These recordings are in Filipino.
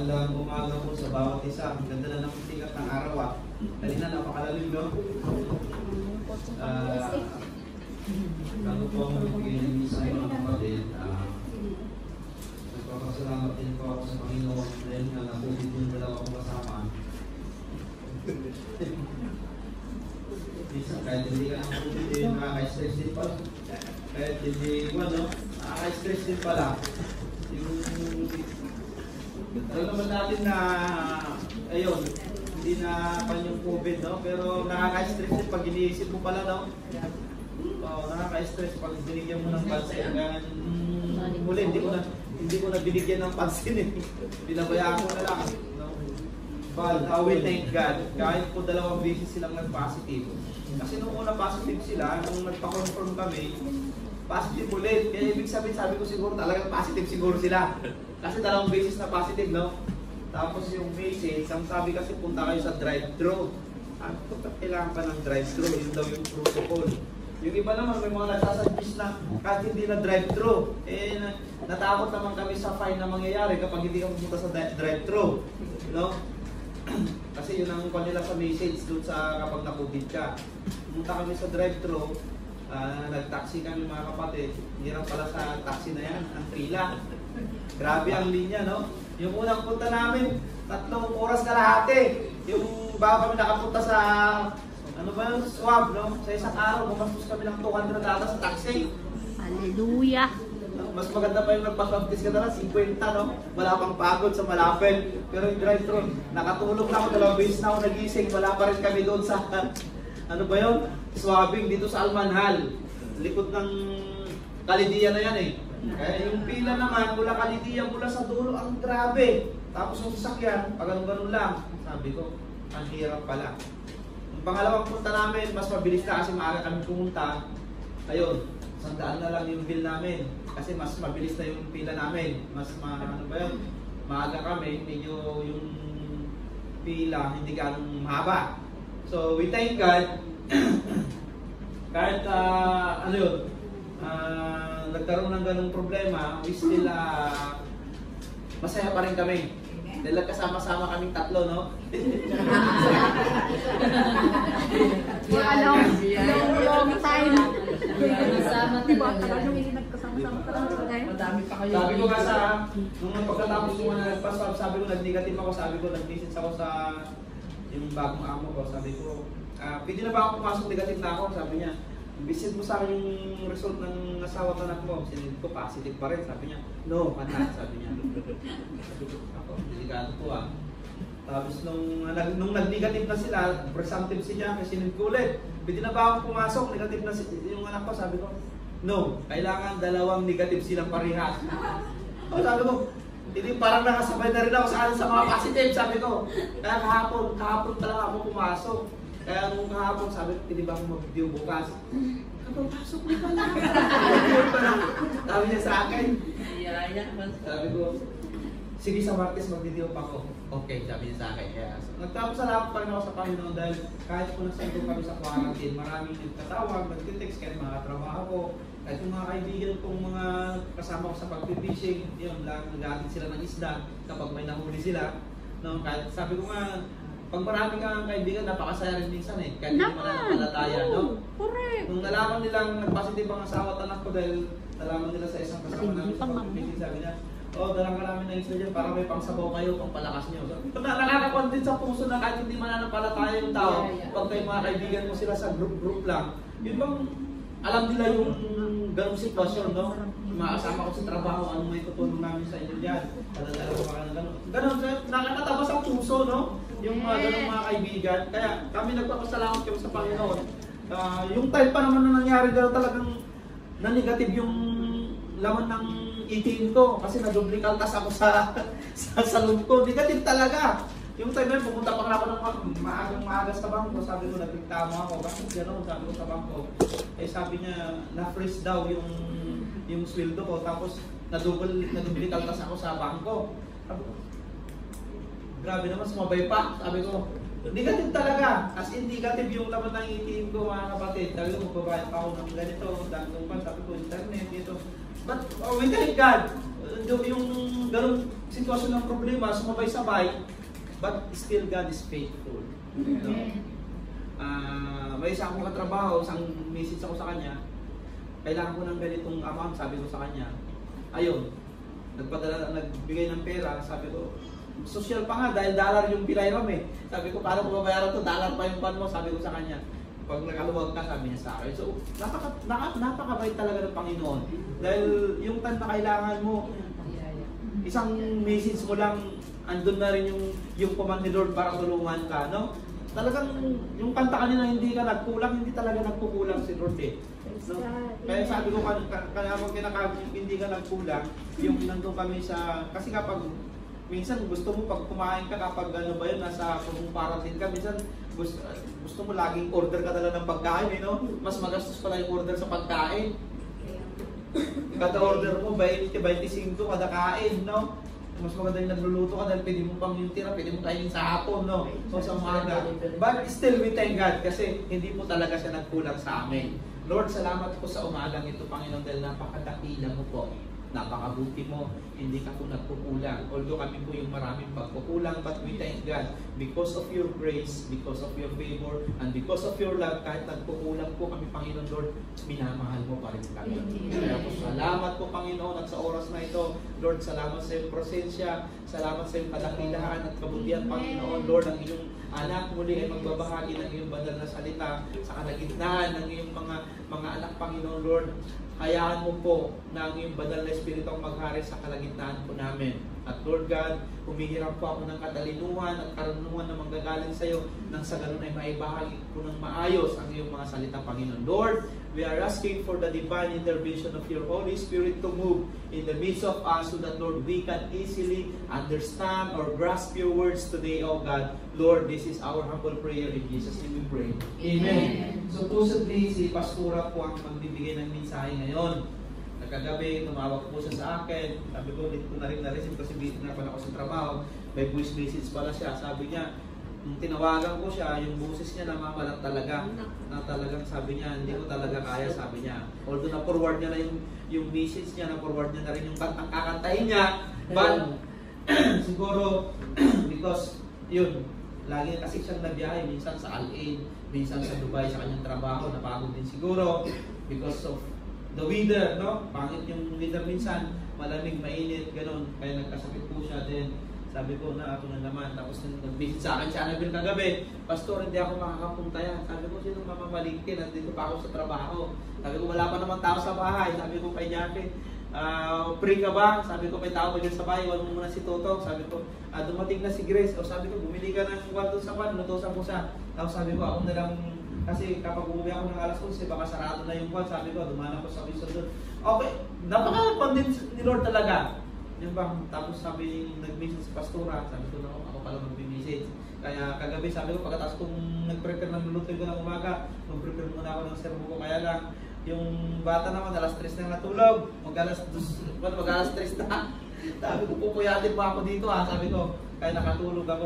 Magandang umaga po sa bawat isa. Ang ganda na ng sikat ng araw ah. Kanina napakalalim, no? Bago po ang magbigay sa inyo ng kapatid, nagpapasalamat din po ako sa Panginoon dahil nga nabulit yung dalawa kong kasama. Kahit hindi ka nang pulit, nakaka-stress din pala. Kahit hindi ko, no? Nakaka-stress din pala. Alam naman natin na, ayun, hindi na pan yung COVID, no? Pero nakaka-stress din pag iniisip mo pala, no? Oo, nakaka-stress pag binigyan mo ng pansin. Kaya, muli, hindi ko na binigyan ng pansin, eh. Binabayaan ko na lang, no? But, we thank God. Kahit po 2 beses silang nag-positive. Kasi nung una positive sila, nung nagpa-confirm kami, positive ulit. Kaya ibig sabihin, sabi ko siguro talagang positive siguro sila. Kasi 2 beses na positive, no? Tapos yung message, ang sabi kasi punta kayo sa drive-thru. Kailangan pa ng drive-thru, yun daw yung protocol. Yung iba naman, may mga nagsasuggest na kahit hindi na drive-thru. Eh, natakot naman kami sa fine na mangyayari kapag hindi ka pumunta sa drive-thru. No? Kasi yun ang kanila sa message doon sa kapag na-COVID ka. Pumunta kami sa drive-thru, nag-taxi kami mga kapatid. Hirap pala sa taxi na yan, ang trila. Grabe ang linya, no? Yung unang punta namin, 3 oras kalahati. Yung bago kami nakapunta sa, ano ba yung swab, no? Sa isang araw, bumastos kami ng 200 ata sa taxi. Hallelujah! Mas maganda pa yung nagpaswab test ka na lang, 50, no? Wala pang pagod sa malapit. Pero yung drive-thru, nakatulog na ako, 2 beses na ako nagising, wala pa rin kami doon sa, ano ba yun? Swabbing dito sa Almanhal. Likod ng Kalidiya na yan eh. Kaya yung pila naman, mula Kalidiya, mula sa dulo, ang grabe. Tapos yung sasakyan, pag ganun lang. Sabi ko, ang hirap pala. Yung pangalawang punta namin, mas mabilis na kasi maaga kami pumunta. Ayun, 100 na lang yung bill namin. Kasi mas mabilis na yung pila namin. Ano ba yun? Maaga kami, medyo yung pila hindi ganong mahaba. So, we thank God. Kahit, ano yun, nagkaroon ng ganung problema, we still, masaya pa rin kami. Dahil kasama-sama kaming 3, no? For a long time. Kasama talaga. Anong hindi nagkasama-sama talaga? Madami pa kayo. Sabi ko nga sa, nung pagkatapos ko na nagpa-swab, sabi ko nag-negative ako, sabi ko nag-message ako sa yung bagong amo ko, sabi ko, pwede na ba ako pumasok, negative na ako? Sabi niya, visit mo sa akin yung result ng asawa at anak mo. Sinilid ko, positive pa rin. Sabi niya, no, panas, sabi niya. Sabi ko, ako, delikado po ah. Tapos nung nag-negative na sila, presumptive siya, kasi sinilid ko ulit. Pwede na ba ako pumasok, negative na yung anak ko? Sabi ko, no, kailangan 2 negative silang parehas. O sabi ko, hindi parang nakasabay na rin ako sa mga positive, sabi ko. Kaya kahapon talaga ako pumasok. Kaya nung kahapon, sabi ko, hindi ba ako mag-video bukas? Kapapasok mo pala. Sabi niya sa akin. Sabi ko, sige sa Martes mag-video pa ako. Okay, sabi niya sa akin. Kaya nagpapasalamat pa rin ako sa Panginoon dahil kahit po nasa kami sa quarantine, maraming nagtatawag, nag-text, kahit mga trabaho ko, kahit yung mga kaibigan kong mga kasama ko sa pag-fishing, yun, nag-aatid sila ng isda kapag may nahuli sila. No, kahit sabi ko nga, pag marami kang kaibigan, napakasaya rin minsan eh. Kahit hindi mo na napalataya, no? Correct. Nung nalaman nilang nag-positive ang asawa at anak ko dahil nalaman nila sa isang kasama namin sa pag-fishing, sabi niya, dalang ka namin na isla dyan para may pangsabaw kayo, pangpalakas nyo. So, nakakakuan din sa puso na kahit hindi mananampalataya yung tao, pag kayo mga kaibigan mo sila sa group lang, yun bang alam nila yung ganong sitwasyon, no? Yung mga kasama ko sa trabaho, ano may tutulong namin sa inyo dyan. Padadala ko mga ganon. Ganon, nakakatabas ang puso, no? Yung ganong mga kaibigan. Kaya kami nagpapasalamat kami sa Panginoon. Yung time pa naman na nangyari gano'n talagang na-negative yung laman ng itin ko kasi na-duplical tas ako sa loob ko. Negative talaga. Yung time na yun, pumunta pa ako ng maagas sa bangko. Sabi ko, nagpintama ako. Bakit gano'n? Sabi ko sa bangko. Eh sabi niya, na-freeze daw yung sweldo ko. Tapos na-duplical tas ako sa bangko. Sabi ko, grabe naman, sumabay pa. Sabi ko, negative talaga. As in, negative yung laman ng ATM ko, mga kapatid. Sabi ko, magbabayad pa ako ng ganito. Sabi ko, internet, dito. But, we thank God. Yung ganong sitwasyon ng problema, sumabay-sabay, but still God is faithful. You know? May isa akong katrabaho, isang message ako sa kanya, kailangan ko ng ganitong amount, sabi ko sa kanya. Ayun, nagbigay ng pera, sabi ko, social pa nga, dahil dollar yung pinairam eh. Sabi ko, paano ko babayaran to? Dollar pa yung pan mo, sabi ko sa kanya. Pag nakaluwag ka, sabi niya sa akin. So, napakabait talaga ng Panginoon. Dahil yung time na kailangan mo, isang message mo lang, andun na rin yung command ni Lord para tulungan ka, no? Talagang, yung kanta kanina, hindi ka nagkulang, hindi talaga nagkukulang si Lord eh. No? Kaya sabi ko, kaya pag hindi ka nagkulang, yung nandun kami sa, kasi kapag, minsan gusto mo pag kumain ka kapag ano ba yun, nasa parating ka, minsan gusto mo laging order ka talaga ng pagkain, eh, no? Mas magastos pala yung order sa pagkain. Kada order mo, 20, 25 kada kain, no? Mas maganda yung nagluluto ka dahil pwede mo pang yung tira, pwede mo kainin sa hapon, no? O sa umaga. But still, we thank God kasi hindi po talaga siya nagkulang sa amin. Lord, salamat po sa umagang ito, Panginoon, dahil napakadakila mo po. Napakabuti mo, hindi ka po nagkukulang. Although kami po yung maraming pagkukulang, but we thank God because of your grace, because of your favor, and because of your love, kahit nagkukulang po kami, Panginoon Lord, minamahal mo pa rin kami. Kaya po salamat po, Panginoon, at sa oras na ito, Lord, salamat sa iyong presensya, salamat sa iyong kadakilahan at kabutihan, Panginoon, Lord, ang iyong anak muli ay magbabahagi ng iyong banal na salita sa kalagitnaan ng iyong mga anak, Panginoon, Lord. Hayaan mo po na ang iyong banal na Espiritu ang maghari sa kalagitnaan po namin. At Lord God, humihirap po ako ng katalinuhan at karunungan na manggagaling sa iyo nang sa ganun ay maibahagi po ng maayos ang iyong mga salita, Panginoon. Lord, we are asking for the divine intervention of your Holy Spirit to move in the midst of us so that, Lord, we can easily understand or grasp your words today, O God. Lord, this is our humble prayer in Jesus' name we pray. Amen. So, supposedly, si Pastora po ang magbibigay ng mensahe ngayon. Kagabi, tumawag po siya sa akin. Sabi ko, hindi ko na rin na-receive kasi busy na pala ako sa trabaho. May voice message pala siya. Sabi niya, nung tinawagan ko siya, yung boses niya namamalat talaga. Na talagang sabi niya, hindi ko talaga kaya, sabi niya. Although na-forward niya na yung message niya, na-forward niya na rin yung kantang kakantahin niya. But, siguro, because, yun, lagi kasi siyang nabiyahe, minsan sa Al-Ain, minsan sa Dubai, sa kanyang trabaho, napagod din siguro because of the weather, no? Pangit yung weather minsan, malamig, mainit, ganun. Kaya nagkasakit po siya din. Sabi ko na ako na naman. Tapos nag-visit sa akin siya nabil kagabi. Pastor, hindi ako makakapunta yan. Sabi ko, sino mamamalingkin? Nandito pa ako sa trabaho. Sabi ko, wala pa naman tao sa bahay. Sabi ko kay Jackie, free ka ba? Sabi ko, may tao ba dyan sa bahay? Iwan mo muna si Toto. Sabi ko, dumating na si Grace. O sabi ko, bumili ka ng kwan doon sa kwan. Lutosan ko siya. Tapos sabi ko, ako na lang. Kasi kapag umuwi ako ng alas 11, baka sarado na yung kwan. Sabi ko, dumaan ako sa Wilson doon. Okay, napaka-convince ni Lord talaga. Yung bang, tapos sabi, nag-message si Pastora. Sabi ko, no, ako pala mag-message. Kaya kagabi, sabi ko, pagkatapos kung nag-prepare ng lulutoy ko ng umaga, mag-prepare muna ako ng sermo ko. Kaya lang, yung bata naman, alas 3 na natulog. Mag-alas 3 na. Sabi ko, pupuyatin pa ako dito ha. Sabi ko, kaya nakatulog ako.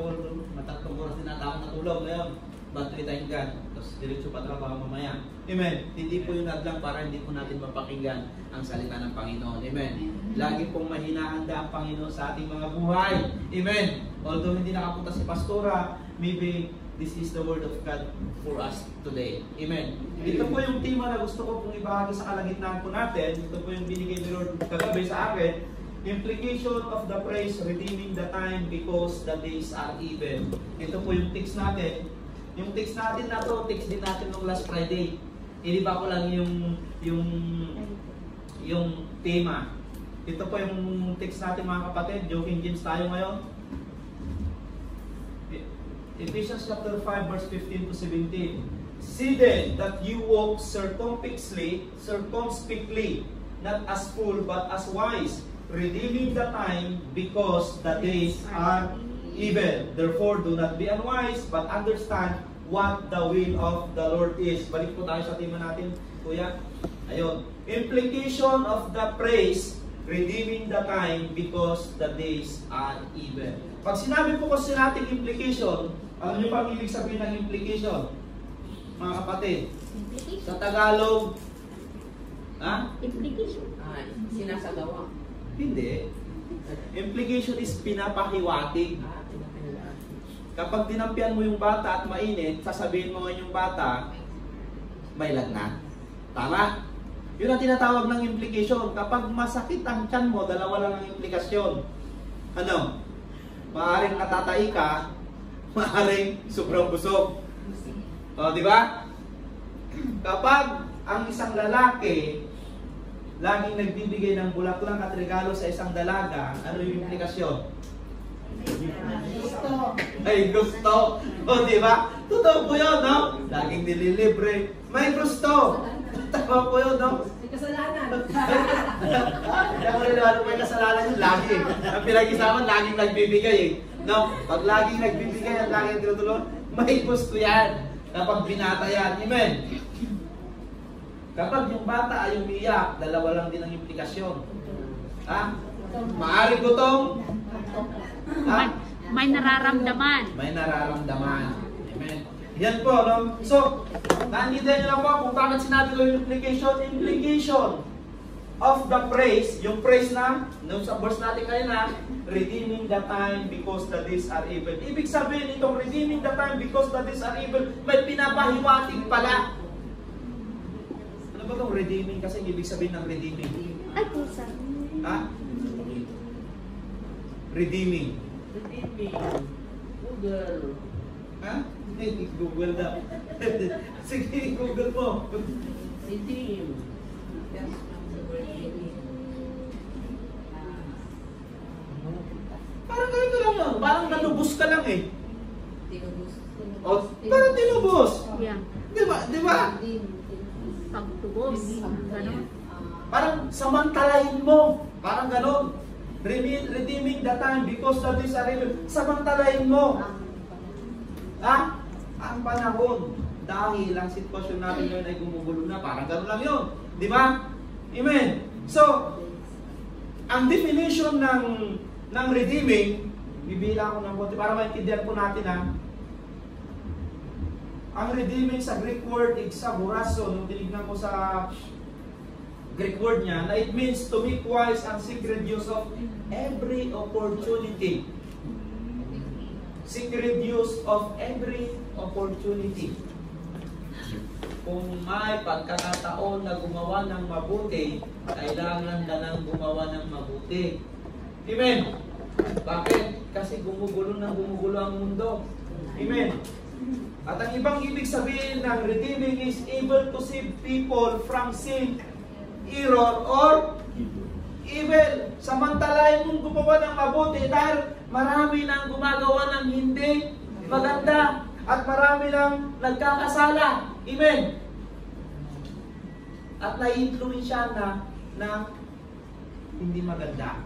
Matatlong oras din ata ako natulog. Ngayon, but we thank God. Tapos diretso pa trabaho mamaya. Amen. Hindi po yung hadlang para hindi po natin mapakinggan ang salita ng Panginoon. Amen. Lagi pong mahinahanda ang Panginoon sa ating mga buhay. Amen. Although hindi nakapunta si Pastora, maybe this is the word of God for us today. Amen. Ito po yung tema na gusto ko pong ibahagi sa kalagitnaan po natin. Ito po yung binigay ni Lord kagabi sa akin. Implication of the praise, redeeming the time because the days are evil. Ito po yung text natin. Yung text natin na to, text din natin nung last Friday. Iniba ko lang yung tema. Ito po yung text natin mga kapatid. Joking James tayo ngayon. Ephesians chapter 5 verse 15 to 17. See then that you walk circumspectly, not as fool but as wise, redeeming the time because the days are evil. Therefore, do not be unwise, but understand what the will of the Lord is. Balik po tayo sa tema natin, kuya. Ayun. Implication of the praise, redeeming the time because the days are evil. Pag sinabi po kasi natin implication, alam niyo pa ang ibig sabihin ng implication? Mga kapatid. Sa Tagalog, ha? Implication. Sinasagawa. Hindi. Implication is pinapahiwatig. Kapag dinampian mo yung bata at mainit, sasabihin mo ngayon yung bata, may lagnat. Tama? Yun ang tinatawag ng implication. Kapag masakit ang tiyan mo, dalawa lang ang implikasyon. Ano? Maaring natatai ka, maaring sobrang busog. O, di ba? Kapag ang isang lalaki laging nagbibigay ng bulaklak at regalo sa isang dalaga, ano yung implikasyon? May gusto. O, di ba? Totoo po yun, no? Laging nililibre. May gusto. Tama po yun, no? May kasalanan. Kaya mo rin naman may kasalanan yun, lagi. Ang pinag-isaman, laging nagbibigay eh. No? Pag laging nagbibigay at laging tinutulong, may gusto yan. Kapag binata yan. Amen? Kapag yung bata ay umiyak, dalawa lang din ang implikasyon. Ha? Maaring gutom. Ha? May nararamdaman. May nararamdaman. Amen. Yan po, no? So, naintindihan niyo lang po kung bakit sinabi ko yung implication. Implication of the praise, yung praise na, no, sa verse natin kayo na, redeeming the time because the days are evil. Ibig sabihin itong redeeming the time because the days are evil, may pinapahiwatig pala. Ano ba itong redeeming? Kasi ibig sabihin ng redeeming. Ay, pusa. Ha? Redeeming. Google. Ha? Google daw. Sige, Google mo. Redeem. Parang ganito lang yun. Parang nanubos ka lang eh. Tinubos. O, parang tinubos. Yeah. Di ba? Di ba? Pagtubos. Ganon. Parang samantalahin mo. Parang ganon. Redeeming the time because the days are evil. Samantalahin mo. Ha? Ang panahon. Dahil ang sitwasyon natin ngayon ay gumugulo na. Parang ganon lang yun. Di ba? Amen. So, ang definition ng redeeming, bibila ko ng konti para maintindihan po natin ha. Ang redeeming sa Greek word, exagorazo, nung tinignan ko sa Greek word niya, na it means to make wise and secret use of every opportunity. Secret use of every opportunity. Kung may pagkakataon na gumawa ng mabuti, kailangan na nang gumawa ng mabuti. Amen? Bakit? Kasi gumugulo ang mundo. Amen? At ang ibang ibig sabihin ng redeeming is able to save people from sin, error, or evil. Samantalahin mong gumawa ng mabuti dahil marami nang gumagawa ng hindi maganda at marami nang nagkakasala. Amen? At nai-influensya na hindi maganda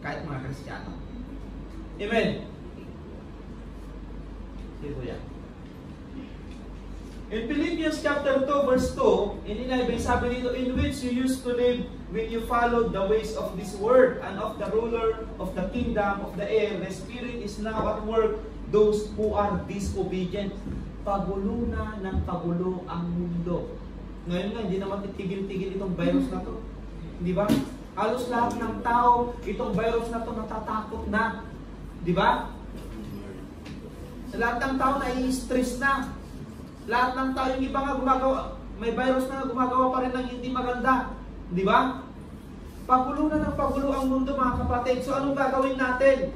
kahit mga Kristiyano. Amen? Dito yan. In Philippians chapter 2 verse 2, in 11, sabi dito, in which you used to live when you followed the ways of this world and of the ruler of the kingdom of the air. The Spirit is now at work, those who are disobedient. Pagulo na ng pagulo ang mundo. Ngayon nga, hindi naman titigil-tigil itong virus na to. Di ba? Halos lahat ng tao, itong virus na to natatakot na. Di ba? Sa lahat ng tao nai-stress na. Lahat ng tao, yung iba nga gumagawa, may virus na gumagawa pa rin ng hindi maganda. Di ba? Pagulo na ng pagulo ang mundo, mga kapatid. So anong gagawin natin?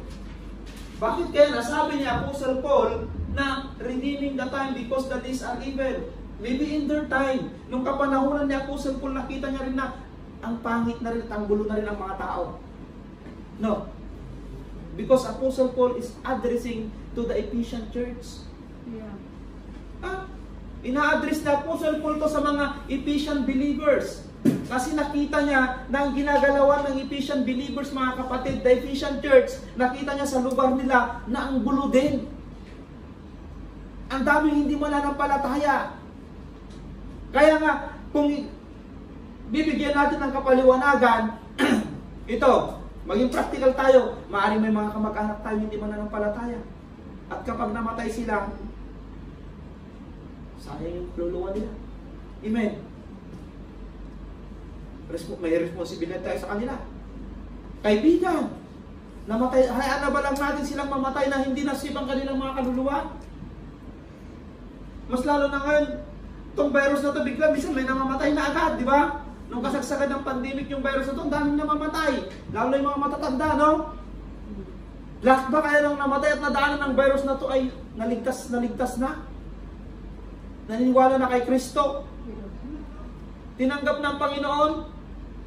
Bakit kaya nasabi ni Apostle Paul na redeeming the time because the days are evil? Maybe in their time, nung kapanahunan ni Apostle Paul, nakita niya rin na ang pangit na rin, ang gulo na rin ang mga tao. No. Because Apostle Paul is addressing to the Ephesian church. Yeah. Ina-address na Apostle Paul to sa mga Ephesian believers. Kasi nakita niya na ang ginagalawan ng Ephesian believers, mga kapatid, the Ephesian church, nakita niya sa lugar nila na ang gulo din. Ang daming hindi mananampalataya. Kaya nga, kung bibigyan natin ng kapaliwanagan, ito, maging practical tayo, maaaring may mga kamag-anak tayo hindi mananampalataya. At kapag namatay sila, sayang yung luluwa nila. Amen. May responsibility tayo sa kanila. Kaibigan, Namatay, hayaan na ba lang natin silang mamatay na hindi nasib ang kanilang mga kaluluwa? Mas lalo na ngayon, itong virus na to bigla, minsan may namamatay na agad, di ba? Nung kasagsagan ng pandemic yung virus na to, ang daming namamatay. Lalo na yung mga matatanda, no? Lahat ba kaya nang namatay at nadaanan ng virus na to ay naligtas na? Naniniwala na kay Kristo? Tinanggap ng Panginoon?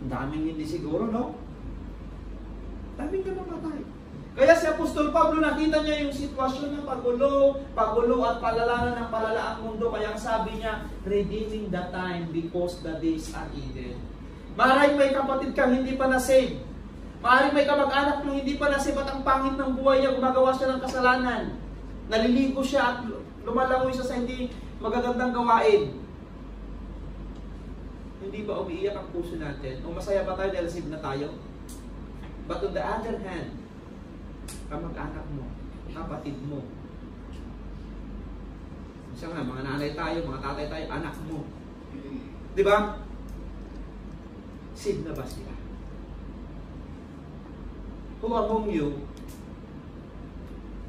Ang daming hindi siguro, no? Daming namamatay. Kaya si Apostol Pablo, nakita niya yung sitwasyon ng pagulo at palalanan ng palala ang mundo. Kaya sabi niya, redeeming the time because the days are evil. Maaaring may kapatid kang hindi pa na-save. Maaaring may kamag-anak na hindi pa na-save at ang pangit ng buhay niya, gumagawa siya ng kasalanan. Naliligo siya at lumalangoy siya sa hindi magagandang gawain. Hindi ba umiiyak ang puso natin? O masaya ba tayo dahil save na tayo? But on the other hand, kamag-anak mo, kapatid mo. Isa nga, mga nanay tayo, mga tatay tayo, anak mo. Di ba? Save na ba sila? Who among you,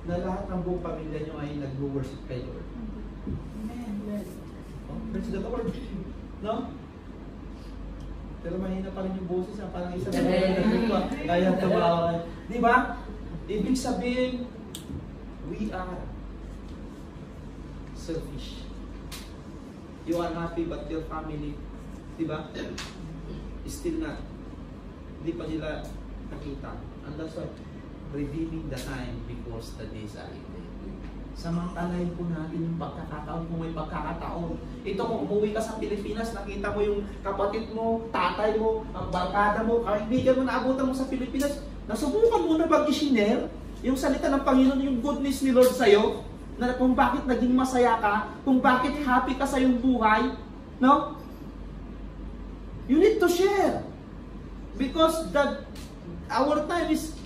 na lahat ng buong pamilya nyo ay nag-worship kay Lord? Oh, praise the Lord. No? Pero mahina pa rin yung boses, parang isa na kaya tawa. Di ba? Ibig sabihin, we are selfish. You are happy but your family, di ba? Still not. Hindi pa nila nakita. And that's why, redeeming the time because the days are evil. Samantalahin po natin yung pagkakataon kung may pagkakataon. Ito kung umuwi ka sa Pilipinas, nakita mo yung kapatid mo, tatay mo, ang barkada mo, kaibigan mo, naabutan mo sa Pilipinas, nasubukan mo na ba i-share yung salita ng Panginoon, yung goodness ni Lord sa'yo, na kung bakit naging masaya ka, kung bakit happy ka sa iyong buhay, no? You need to share. Because our time is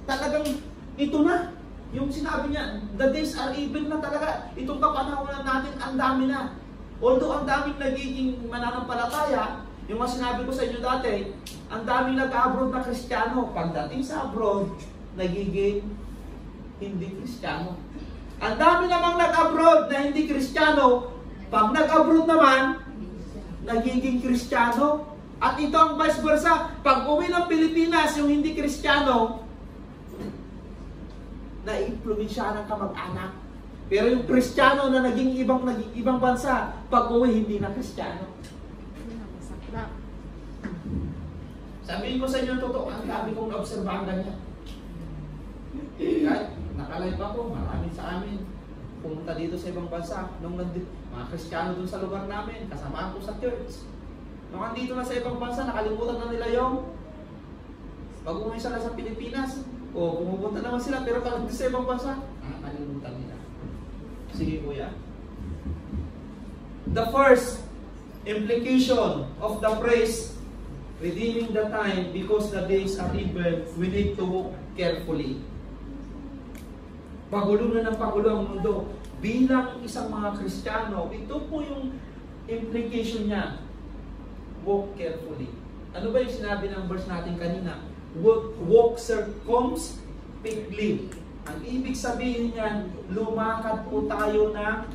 talagang ito na. Yung sinabi niya, the days are evil na talaga. Itong kapanahonan natin, ang dami na. Although ang daming nagiging mananampalataya, yung mga sinabi ko sa inyo dati, ang daming nag-abroad na Kristiyano. Pagdating sa abroad, nagiging hindi Kristiyano. Ang dami namang nag-abroad na hindi Kristiyano, pag nag-abroad naman, nagiging Kristiyano. At ito ang vice versa, pag uwi ng Pilipinas, yung hindi Kristiyano, na-influence siya ng kamag-anak. Pero yung Kristiyano na naging ibang bansa, pag uwi, hindi na Kristiyano. Sabihin ko sa inyo totoo, ang dami kong naobserbahan ganyan. Kahit nakalive ako, marami sa amin pumunta dito sa ibang bansa. Nung mga Kristiyano dun sa lugar namin, kasamaan ko sa church. Nung andito na sa ibang bansa, nakalimutan na nila yung pag-uwi sila sa Pilipinas. O, pumupunta naman sila, pero pag sa ibang bansa, nakalimutan nila. Sige kuya. The first implication of the phrase, redeeming the time because the days are evil, we need to walk carefully. Pagulo na ng pagulo ang mundo. Bilang isang mga Kristiyano, ito po yung implication niya. Walk carefully. Ano ba yung sinabi ng verse natin kanina? Walk circumspectly. Ang ibig sabihin niyan, lumakad po tayo na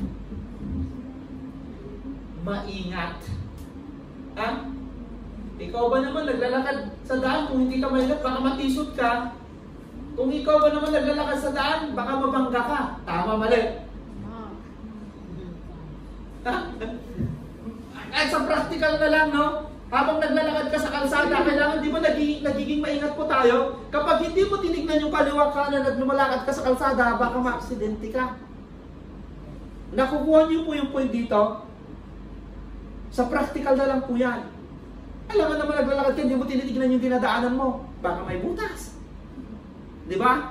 maingat. Ha? Ikaw ba naman naglalakad sa daan, kung hindi ka maingat, baka matisod ka. Kung ikaw ba naman naglalakad sa daan, baka mabangga ka. Tama, mali. Ha? At sa practical na lang, no? Habang naglalakad ka sa kalsada, kailangan di ba nagiging maingat po tayo? Kapag hindi mo tinignan yung kaliwa kanan at lumalakad ka sa kalsada, baka ma-aksidente ka. Nakukuha niyo po yung point dito? Sa practical na lang po yan. Alam mo naman naglalakad ka, hindi mo tinitignan yung dinadaanan mo. Baka may butas. Di ba?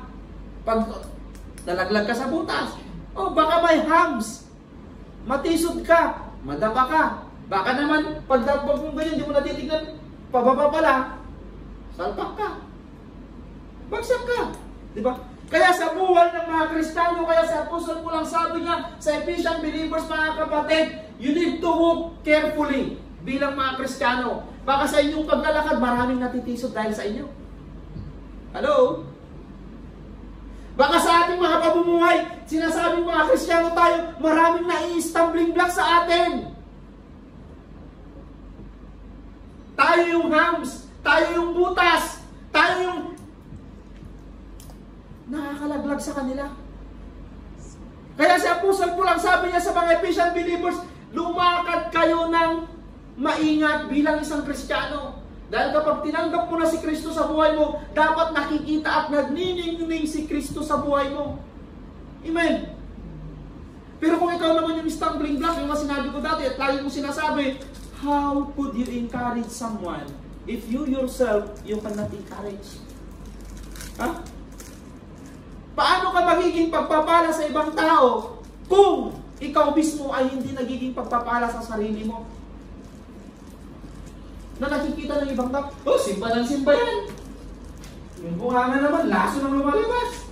Pag nalaglag ka sa butas, oh, baka may hams. Matisod ka, madapa ka. Baka naman, pagdapag mo ganyan, hindi mo natitignan, pababa pala, salpak ka. Bagsak ka. Di ba? Kaya sa buhay ng mga Kristiyano, kaya sa Apostle po lang sabi niya, sa Ephesian believers, mga kapatid, you need to walk carefully bilang mga Kristiyano. Baka sa inyong paglalakad, maraming natitisod dahil sa inyo. Hello? Baka sa ating mga pamumuhay, sinasabing mga Kristiyano tayo, maraming nai-stumbling block sa atin. Tayo yung hams, tayo yung butas, tayo yung nakakalaglag sa kanila. Kaya si Apostle Paul, ang sabi niya sa mga Ephesian believers, lumakad kayo ng maingat bilang isang Kristiyano. Dahil kapag tinanggap mo na si Kristo sa buhay mo, dapat nakikita at nagniningning si Kristo sa buhay mo. Amen. Pero kung ikaw naman yung stumbling block, yung sinabi ko dati at lagi mo sinasabi, how could you encourage someone if you yourself, you cannot encourage? Ha? Paano ka magiging pagpapala sa ibang tao kung ikaw mismo ay hindi nagiging pagpapala sa sarili mo? Na nakikita ng ibang tao, oh, simba ng simba yan. Yung bunganga naman, laso ng lumalabas.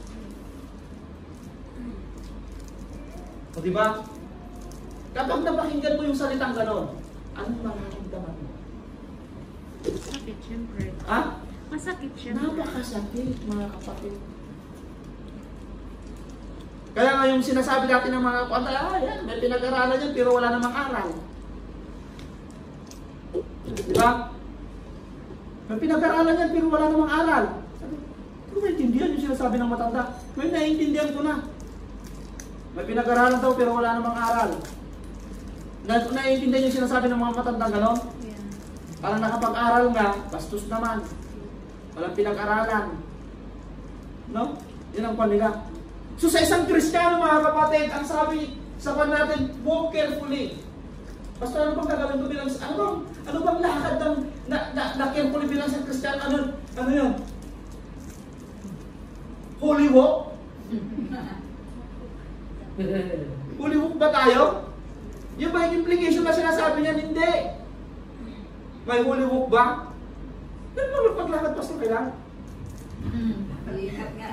O diba? Kapag napakinggan mo yung salitang ganon, anong mararamdaman mo? Masakit, syempre. Ha? Masakit, syempre. Napakasakit, mga kapatid. Kaya nga yung sinasabi natin ng mga kuwanta, yan, may pinag-aralan yan pero wala namang aral. Diba? May pinag-aralan yan pero wala namang aral. Hindi ko maintindihan yung sinasabi ng matanda. May naiintindihan ko na. May pinag-aralan daw pero wala namang aral. Naiintindihan yung sinasabi ng mga matanda, gano'n? Yeah. Parang nakapag-aral nga, bastos naman. Walang pinag-aralan. No? Yan ang kanila. So sa isang Kristiyano, mga kapatid, ang sabi sa pan natin, walk carefully. Basta ano bang gagawin ko bilang, ano bang lakad ng na carefully bilang isang Kristiyano? Ano yun? Holy walk? Holy walk ba tayo? Yung ba yung implication na sinasabi niyan? Hindi. May holy walk ba? Ganun mo paglakad pa sa kailangan. Ikat nga.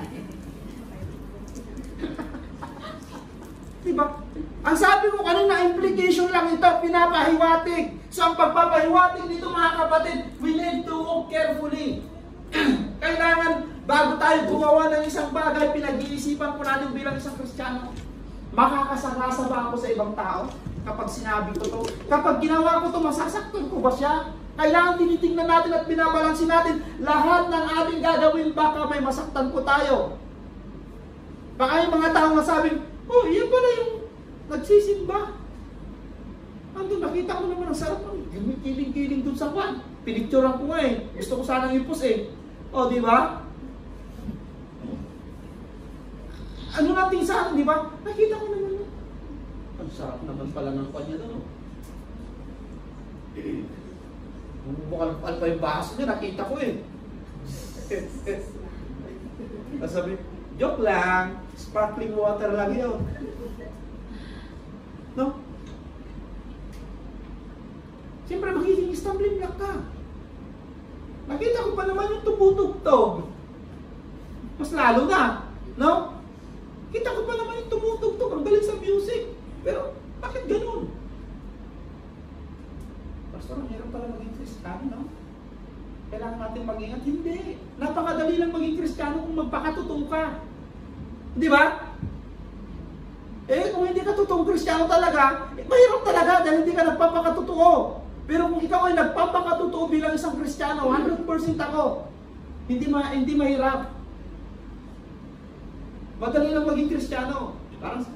Diba? Ang sabi ko kanina, implication lang ito, pinapahiwatig. So ang pagpapahiwatig dito, mga kapatid, we need to walk carefully. Kailangan, bago tayo gumawa ng isang bagay, pinag-iisipan po natin bilang isang Kristiyano. Makakasakasa ba ako sa ibang tao kapag sinabi ko to? Kapag ginawa ko to, masasaktan ko ba siya? Kailangan tinitingnan natin at binabalansin natin lahat ng ating gagawin, baka may masaktan po tayo. Baka yung mga tao masabing, oh, yan pala yung nagsisimba. Ando, nakita ko naman ang sarap ng kiling-kiling dun sa kwan. Pinicturean ko nga eh. Gusto ko sanang ipos eh. O, di ba? Ano natin sa akin, di ba? Nakita ko naman. Ang sarap naman pala ng kwan niya doon. Bumukal pa yung baso niya, nakita ko eh. Sabi, joke lang, sparkling water lang yun. No? Siyempre magiging stumbling block ka. Nakita ko pa naman yung tumutugtog. Mas lalo na. No? Kita ko pa naman yung tumutugtog. Ang galing sa music. Pero, bakit ganun? Pastor, ang hirap pala maging Kristiyano, no? Kailangan natin mag-ingat. Hindi. Napakadali lang maging Kristiyano kung magpakatotoo ka. Di ba? Eh, kung hindi ka totoong Kristiyano talaga, mahirap talaga dahil hindi ka nagpapakatotoo. Pero kung ikaw ay nagpapakatotoo bilang isang Kristiyano, 100% ako. Hindi mahirap. Madali lang maging Kristiyano. Parang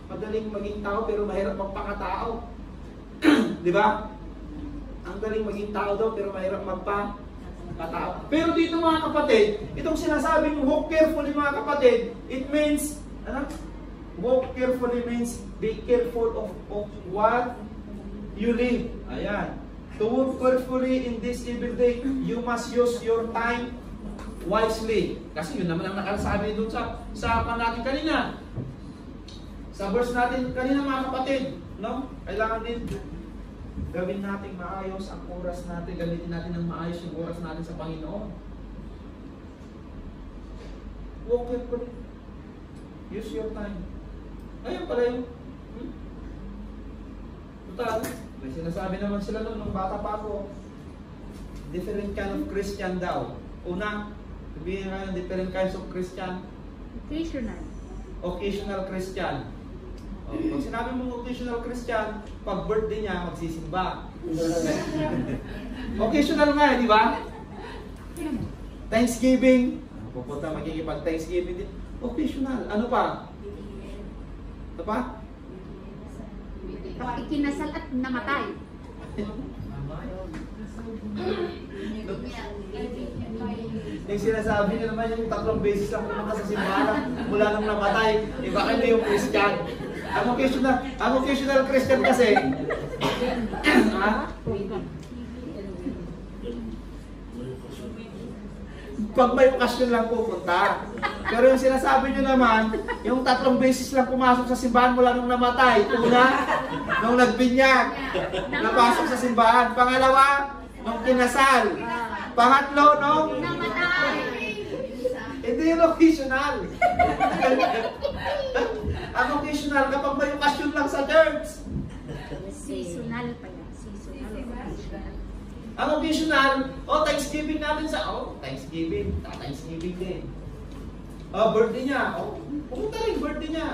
madaling maging tao pero mahirap magpakatao. Di ba? Ang daling maging tao daw pero mahirap magpakatao. Pero dito mga kapatid, itong sinasabing walk carefully mga kapatid, it means, walk carefully means be careful of what you live. Ayan. To walk carefully in this evil day, you must use your time wisely. Kasi yun naman ang nakasabi doon sa natin kanina. Sa verse natin kanina mga kapatid, no? Kailangan din gawin natin maayos ang oras natin, gamitin natin ng maayos yung oras natin sa Panginoon. Walk carefully. Use your time. Ayun pala yung total, may sinasabi naman sila nung bata pa ako, different kind of Christian daw. Una, Sabihin nga, different kinds of Christian. Occasional. Occasional Christian. O, pag sinabi mong occasional Christian, pag birthday niya, magsisimba. Occasional nga, di ba? Thanksgiving. Pupunta makikipag-Thanksgiving din. Occasional. Ano pa? Ano pa? Pag ikinasal at namatay. Yung sinasabi niyo naman yung 3 beses lang pumunta sa simbahan mula nung namatay, baka hindi yung Christian. Ang occasional Christian kasi, ha? Pag may okasyon lang pupunta. Pero yung sinasabi nyo naman, yung 3 beses lang pumasok sa simbahan mula nung namatay. Una, nung nagbinyag, napasok sa simbahan. Pangalawa, nung kinasal. Pangatlo, nung Namatay. hindi yung occasional. Ang occasional, kapag may okasyon lang sa church. Seasonal pa yan. Seasonal. Occasional. Ang occasional, Thanksgiving natin Thanksgiving. Thanksgiving din. Birthday niya. Pumunta rin, birthday niya.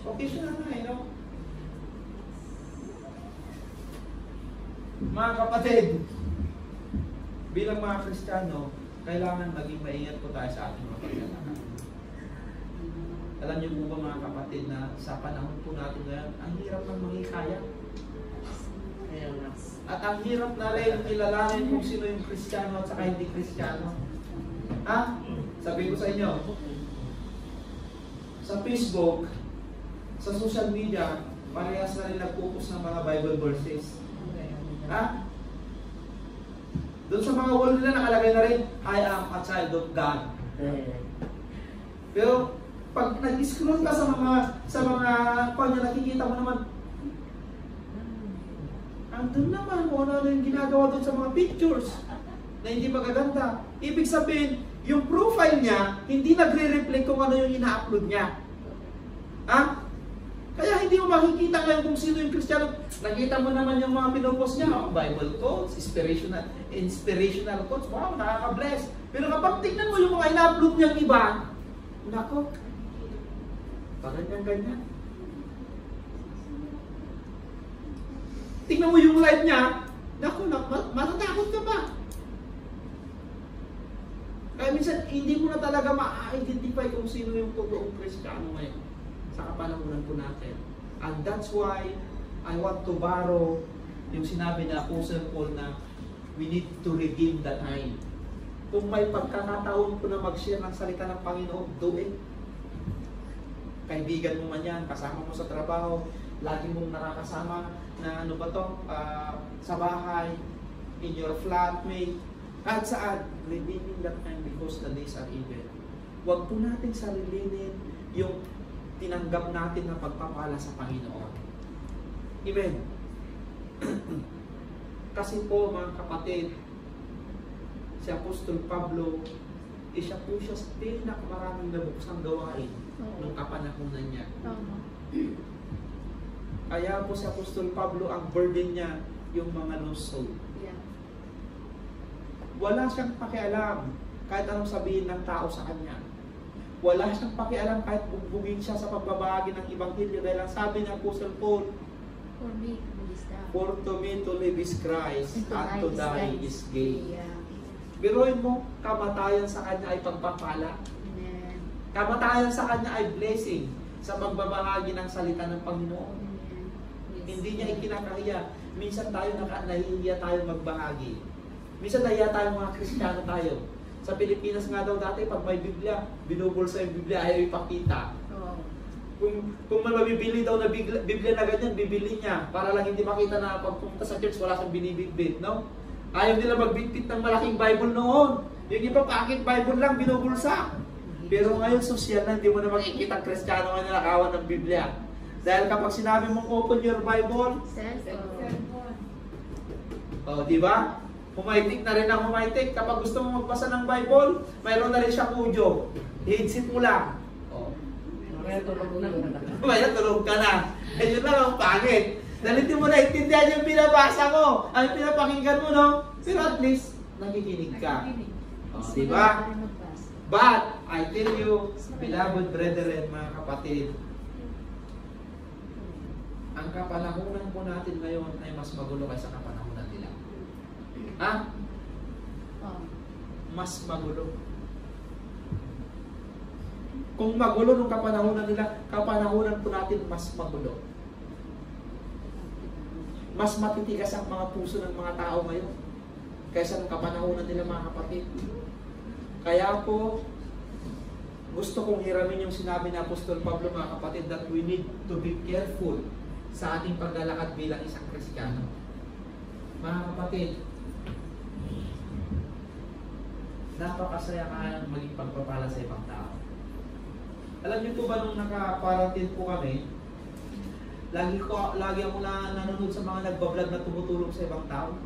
Occasional na no? Mga kapatid, bilang mga Kristiyano, kailangan maging maingat po tayo sa ating mga paglalakad. Alam niyo po ba mga kapatid na sa panahon po natin ngayon, ang hirap ng manghikaya. At ang hirap na rin kilalanin kung sino yung Kristiyano at saka hindi Kristiyano. Ha? Sabihin ko sa inyo, sa Facebook, sa social media, parehas na rin nag-focus ng mga Bible verses. Ha? Doon sa mga wall nila nakalagay na rin, I am a child of God. Pero pag nag-scroll ka sa mga kanya, nakikita mo naman, andun naman kung ano yung ginagawa doon sa mga pictures na hindi magaganda. Ibig sabihin, yung profile niya, hindi nagre-reflect kung ano yung ina-upload niya. Ha? Kaya hindi mo makikita ngayon kung sino yung Kristiyano. Nakita mo naman yung mga pinupost niya, Bible quotes, inspirational quotes. Wow, nakaka-bless. Pero kapag tignan mo yung mga ina-upload niyang iba, nako, ganyan-ganyan. Tingnan mo yung live niya, naku, matatakot ka pa. Kaya minsan, hindi mo na talaga ma-identify kung sino yung totoong Kristiyano ngayon sa kapanahunan po natin. And that's why I want to borrow yung sinabi na Apostle Paul na we need to redeem the time. Kung may pagkakataon po na mag-share ng salita ng Panginoon, do it. Kaibigan mo man yan, kasama mo sa trabaho, lagi mong nakakasama na ano ba to, sa bahay, in your flatmate, at saan, redeeming that time because the days are evil. Huwag po natin sarilinin yung tinanggap natin na pagpapala sa Panginoon. Amen. Kasi po mga kapatid, si Apostol Pablo, siya po siya sa pinakamaraming nabuksang gawain nung kapanahunan niya. Kaya po si Apostol Pablo, ang burden niya, yung mga lost soul. Yeah. Wala siyang pakialam kahit anong sabihin ng tao sa kanya. Wala siyang pakialam kahit bugbugin siya sa pagbabahagi ng Ebanghelyo. Dahil ang sabi ng Apostol Paul, For me For to to live is the me to live is Christ, and to die is gain. Yeah. Biruin mo, kamatayan sa kanya ay pagpapala. Amen. Kamatayan sa kanya ay blessing sa pagbabahagi ng salita ng Panginoon. Amen. Hindi niya ikinakahiya. Minsan tayo nahihiya tayo magbahagi. Minsan nahiya tayo mga Kristiyano tayo. Sa Pilipinas nga daw dati, pag may Biblia, binubulsa yung Biblia, ayaw ipakita. Oh. Kung may mabibili daw na Biblia na ganyan, bibili niya. Para lang hindi makita na pag pumunta sa church, wala siyang binibitbit, no? Ayaw nila magbitbit ng malaking Bible noon. Yung iba, pakit Bible lang, binubulsa. Pero ngayon, social na, hindi mo na makikita ang Kristiyano ngayon na nakawan ng Biblia. Dahil kapag sinabi mong open your Bible, di ba? Humaitik na rin ang humaitik. Kapag gusto mo magbasa ng Bible, mayroon na rin siya audio. I-headset mo lang. Maya, tulog ka na. Eh, yun lang ang pangit. Dahil hindi mo naintindihan yung pinabasa mo. Ang pinapakinggan mo, no? Pero at least, nakikinig ka. Di ba? But, I tell you, beloved brethren, mga kapatid, ang kapanahunan po natin ngayon ay mas magulo kaysa kapanahunan nila. Ha? Mas magulo. Kung magulo nung kapanahunan nila, kapanahunan po natin mas magulo. Mas matitigas ang mga puso ng mga tao ngayon kaysa nung kapanahunan nila, mga kapatid. Kaya po, gusto kong hiramin yung sinabi ni Apostol Pablo, mga kapatid, that we need to be careful sa ating paglalakad bilang isang Kristiyano. Mga kapatid, napakasaya ka maging pagpapala sa ibang tao. Alam niyo po ba nung naka-quarantine po kami, lagi ako nanonood sa mga nagbablog na tumutulong sa ibang tao.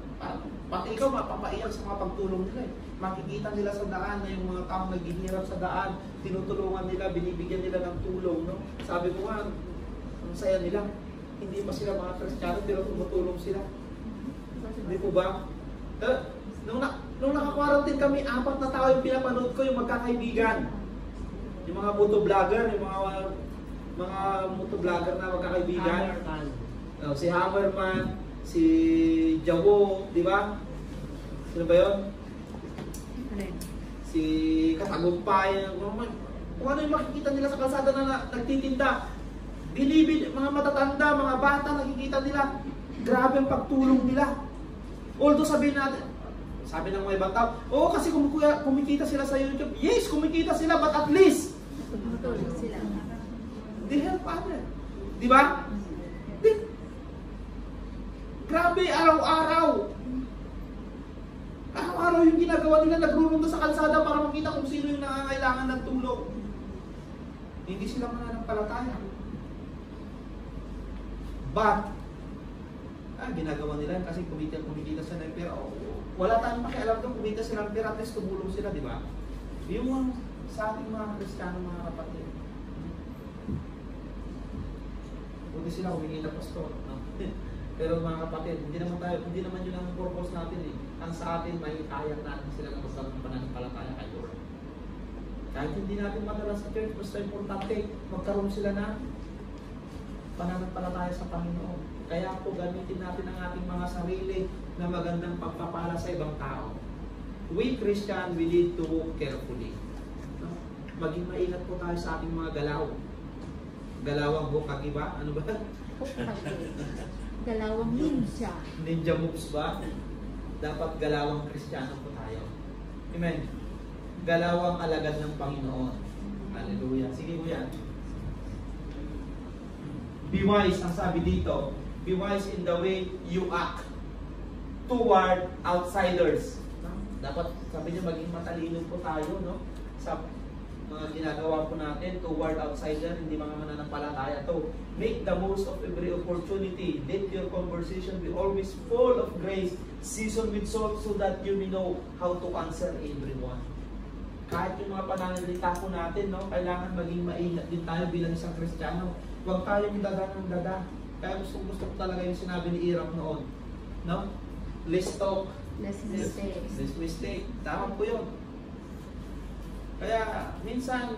Pati ikaw mapapaiyak sa mga pagtulong nila. Makikita nila sa daan na yung mga taong naghihirap sa daan, tinutulungan nila, binibigyan nila ng tulong. No? Sabi ko nga, ang saya nila. Hindi pa sila mga Kristiyano pero tumutulong sila. Hindi po ba? Nung naka-quarantine kami, 4 na tao yung pinapanood ko, yung magkakaibigan. Yung mga motovlogger, yung mga motovlogger na magkakaibigan. Si Hammerman, si Jawo, di ba? Sino ba yun? Si Katagumpay. Kung ano yung makikita nila sa kalsada na nagtitinda. Mga matatanda, mga bata, nakikita nila. Grabe ang pagtulong nila. Although sabihin natin, sabi ng mga ibang tao, oo kasi kumikita sila sa YouTube. Yes, kumikita sila, but at least they help others. Di ba? Grabe, araw-araw. Araw-araw yung ginagawa nila, nagrurunta sa kalsada para makita kung sino yung nangangailangan ng tulong. Hindi sila mananampalataya. But, ginagawa nila kasi kumikita sila ng pera. Wala tayong makialam doon, kumita sila ng pera, at least tumulong sila, di ba? Yung sa ating mga Kristiyano, mga kapatid. Hindi sila kumikita, pastor. No? Pero mga kapatid, hindi naman yun ang purpose natin eh. Ang sa atin, may kaya natin sila na magkaroon ng pananampalataya kay Lord. Kahit hindi natin madala sa church, basta importante, magkaroon sila na pananampalataya sa Panginoon. Kaya po gamitin natin ang ating mga sarili na magandang pagpapala sa ibang tao. We Christian, we need to walk carefully. No? Maging maingat po tayo sa ating mga galaw. Galawang bukag iba? Ano ba? Galawang ninja. Ninja moves ba? Dapat galawang Kristiyano po tayo. Amen. Galawang alagad ng Panginoon. Hallelujah. Sige po yan. Be wise, ang sabi dito. Be wise in the way you act toward outsiders. Dapat, sabi niya, maging matalino po tayo, no? Sa mga ginagawa po natin toward outsider, hindi mga mananampalataya to. Make the most of every opportunity. Let your conversation be always full of grace, seasoned with salt, so that you may know how to answer everyone. Kahit yung mga pananalita po natin, no, kailangan maging maingat din tayo bilang isang Kristiyano. Huwag tayong dada ng dada. Kaya gusto ko talaga yung sinabi ni Irap noon. No? Less talk. Less mistake. Less mistake. Tama po yun. Kaya, minsan,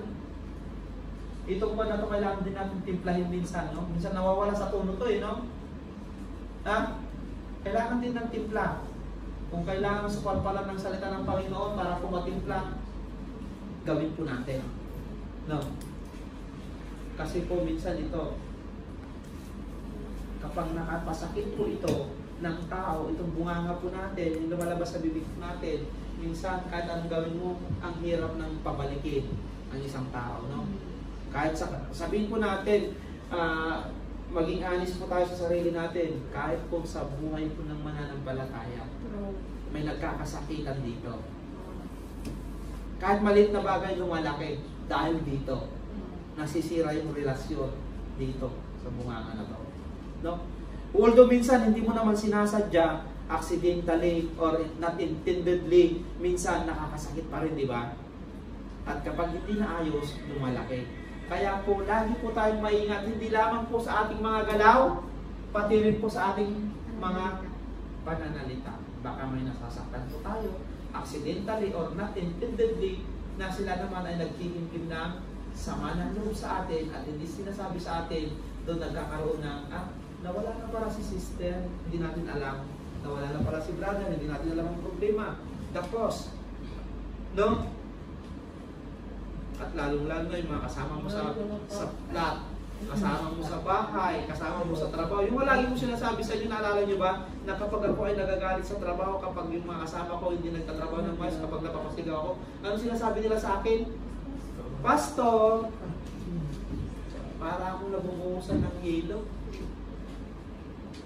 itong ba na ito kailangan din natin timplahin minsan, no? Minsan nawawala sa tono to eh, no? Ha? Kailangan din ng timpla. Kung kailangan sa palpalan ng salita ng Panginoon para po matimpla, gawin po natin. No? Kasi po minsan ito, kapag nakapasakit po ito ng tao, itong bunganga po natin, yung lumalabas sa bibig natin, minsan kahit anong gawin mo, ang hirap ng pabalikin ang isang tao, no? Kahit sabihin po natin, maging honest po tayo sa sarili natin, kahit po sa buhay po ng mananampalataya, may nagkakasakitan dito. Kahit maliit na bagay lumalaki dahil dito, nasisira yung relasyon dito sa bunganga na to. No? Although minsan hindi mo naman sinasadya, accidentally or not intendedly, minsan nakakasakit pa rin, di ba? At kapag hindi naayos, lumalaki. Kaya po, lagi po tayong maingat, hindi lamang po sa ating mga galaw, pati rin po sa ating mga pananalita. Baka may nasasaktan po tayo, accidentally or not intendedly, na sila naman ay nagkikimkim ng sama ng loob sa atin at hindi sinasabi sa atin, doon nagkakaroon ng, nawala na pala si sister, hindi natin alam. Nawala na pala si brother, hindi natin alam ang problema. Tapos, no? At lalong-lalo na yung mga kasama mo sa flat, kasama mo sa bahay, kasama mo sa trabaho. Yung lagi mo sinasabi sa inyo, naalala nyo ba, na kapag ako ay nagagalit sa trabaho, kapag yung mga kasama ko hindi nagtatrabaho ng mais, kapag napapasigaw ako, ano sinasabi nila sa akin? Pastor, para akong nabubungusan ng yelo,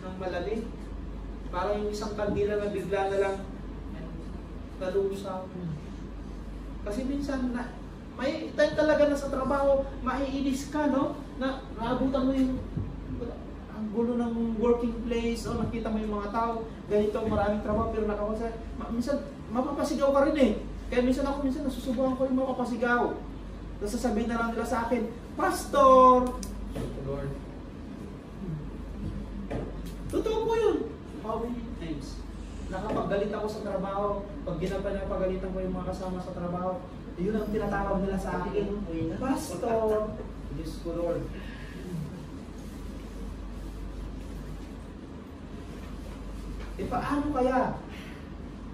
ng malamig. Para yung isang kandila na bigla na lang nalusaw. Kasi minsan, may time talaga na sa trabaho, maiinis ka, no? Na naabutan mo yung ang gulo ng working place, o nakita mo yung mga tao, ganito, maraming trabaho, pero nakakonsay. Minsan, mapapasigaw ka rin eh. Kaya minsan nasusubukan ko yung mapapasigaw. Tapos sasabihin na lang nila sa akin, Pastor! Lord. Totoo po yun. How many times? Nakapaggalit ako sa trabaho, pag pinapagalitan ko yung mga kasama sa trabaho, yun ang tinatawag nila sa akin, Pastor! Diyos ko, Lord. Paano kaya?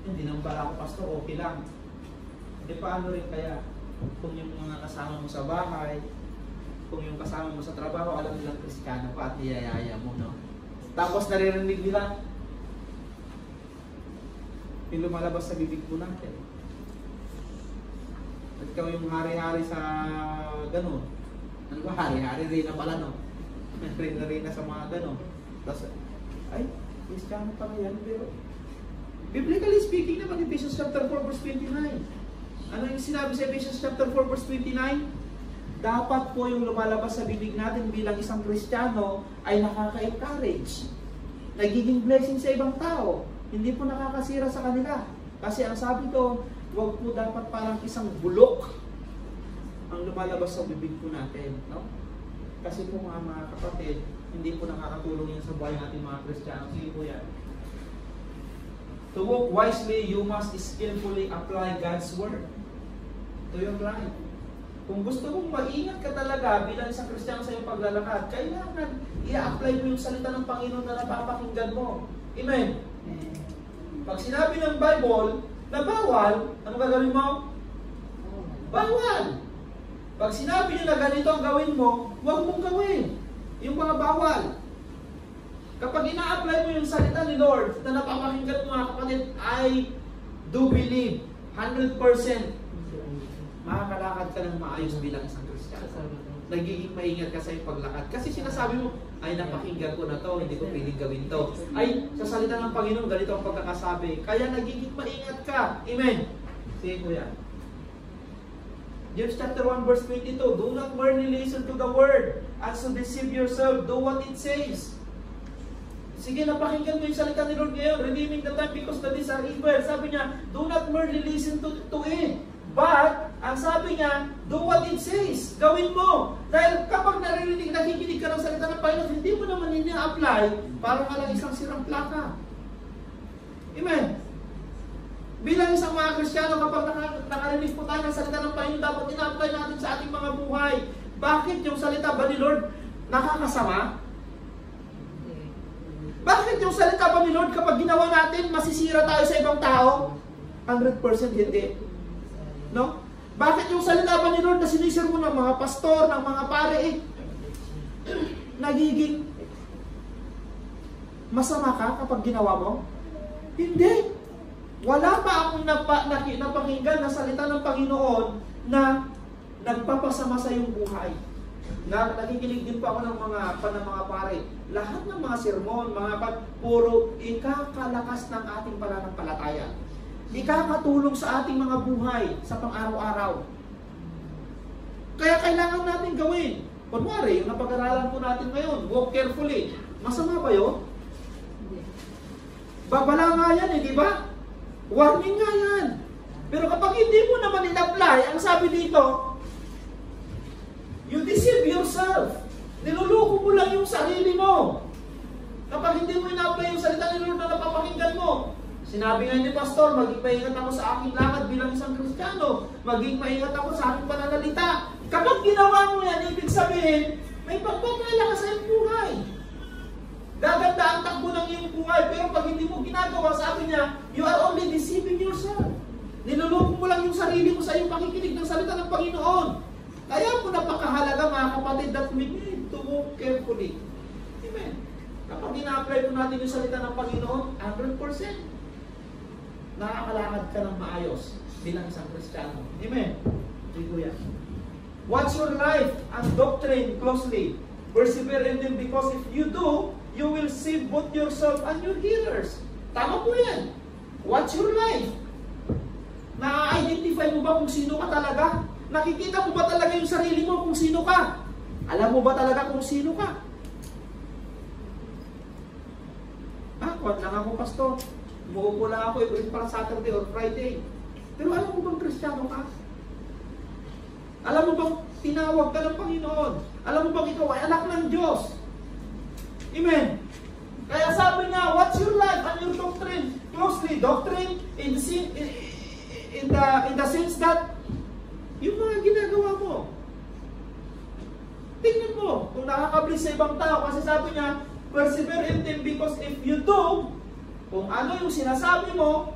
Hindi naman pala ako, Pastor, okay lang. Paano rin kaya? Kung yung mga kasama mo sa bahay, kung yung kasama mo sa trabaho, alam nilang Kristiyano ka at niyayaya mo, no? Tapos naririnig nila, yung lumalabas sa bibig mo natin. At ikaw yung hari-hari sa gano'n. Ano ba? Hari-hari rin na pala, no? Rin na sa mga gano'n. Tapos, ay, Kristiyano pa na yan, pero biblically speaking naman, Ephesians chapter 4 verse 29. Ano yung sinabi sa Ephesians chapter 4 verse 29? Dapat po yung lumalabas sa bibig natin bilang isang Kristiyano ay nakaka-encourage. Nagiging blessing sa ibang tao. Hindi po nakakasira sa kanila. Kasi ang sabi ko, huwag po dapat parang isang bulok ang lumalabas sa bibig po natin. No? Kasi po mga kapatid, hindi po nakakatulong yun sa buhay natin mga Kristiyano. Sige po yan. To walk wisely, you must skillfully apply God's word to your life. Kung gusto mong mag-ingat ka talaga bilang isang Kristiyano sa iyong paglalakad, kailangan i-apply mo yung salita ng Panginoon na napapakinggan mo. Amen? Pag sinabi ng Bible na bawal, ano gagawin mo? Bawal! Pag sinabi niya na ganito ang gawin mo, huwag mong gawin. Yung mga bawal. Kapag ina-apply mo yung salita ni Lord na napapakinggan mo mga kapatid, I do believe 100% makakalakad ka ng maayos bilang isang Kristiyano. Nagiging maingat ka sa iyong paglakad. Kasi sinasabi mo, ay napakinggan ko na to, hindi ko piling gawin to. Ay, sa salita ng Panginoon, ganito ang pagkakasabi. Kaya nagiging maingat ka. Amen. Sige po yan. James chapter 1 verse 22, do not merely listen to the word and so deceive yourself. Do what it says. Sige, napakinggan mo yung salita ni Lord ngayon, redeeming the time because the days are evil. Sabi niya, do not merely listen to it. But, ang sabi niya, do what it says. Gawin mo. Dahil kapag nakikinig ka ng salita ng Panginoon, hindi mo naman ina-apply, parang alang isang sirang plaka. Amen. Bilang isang mga Kristiyano, kapag nakarinig po tayo ng salita ng Panginoon, dapat ina-apply natin sa ating mga buhay. Bakit yung salita ba ni Lord nakakasama? Bakit yung salita ba ni Lord kapag ginawa natin, masisira tayo sa ibang tao? 100% hindi. No? Bakit yung salita ba ni Lord na sinisir mo ng mga pastor, ng mga pare, nagiging masama ka kapag ginawa mo? Hindi. Wala pa akong napakinggan na salita ng Panginoon na nagpapasama sa iyong buhay. Nakikinig din pa ako ng mga pare. Lahat ng mga sermon, puro ikakalakas ng ating pananampalataya. Ikakatulong sa ating mga buhay sa pang-araw-araw. Kaya kailangan natin gawin. Kunwari, yung napag-aralan po natin ngayon, walk carefully. Masama ba yun? Babala nga yan di ba? Warning nga yan. Pero kapag hindi mo naman in-apply, ang sabi dito, you deceive yourself. Niluloko mo lang yung sarili mo. Kapag hindi mo in-apply yung salita ni Lord na napapakinggan mo, Sinabi nga ni Pastor, maging maingat ako sa aking lakad bilang isang Kristiyano. Maging maingat ako sa aking pananalita. Kapag ginawa mo yan, ibig sabihin, may pagpapala ka sa iyong buhay. Gaganda ang takbo ng iyong buhay, pero pag hindi mo ginagawa, sabi niya, you are only deceiving yourself. Niluloko mo lang yung sarili mo sa iyong pakikinig ng salita ng Panginoon. Kaya po napakahalaga mga kapatid that we need to walk carefully. Amen. Kapag ina-apply po natin yung salita ng Panginoon, 100%. Nakakalakad ka ng maayos bilang isang Kristiyano. Amen. Hallelujah. Watch your life and doctrine closely. Persevere in them because if you do, you will save both yourself and your hearers. Tama po yan. Watch your life. Na-identify mo ba kung sino ka talaga? Nakikita mo ba talaga yung sarili mo kung sino ka? Alam mo ba talaga kung sino ka? Kuwan lang ako, Pastor. Umuupo lang ako every para Saturday or Friday. Pero alam mo bang Kristiyano ka? Alam mo bang tinawag ka ng Panginoon? Alam mo bang ikaw ay anak ng Diyos? Amen. Kaya sabi niya, watch your life and your doctrine closely. Doctrine in the sense that yung mga ginagawa mo. Tingnan mo kung nakakablis sa ibang tao. Kasi sabi niya, persevere in them because if you do, kung ano yung sinasabi mo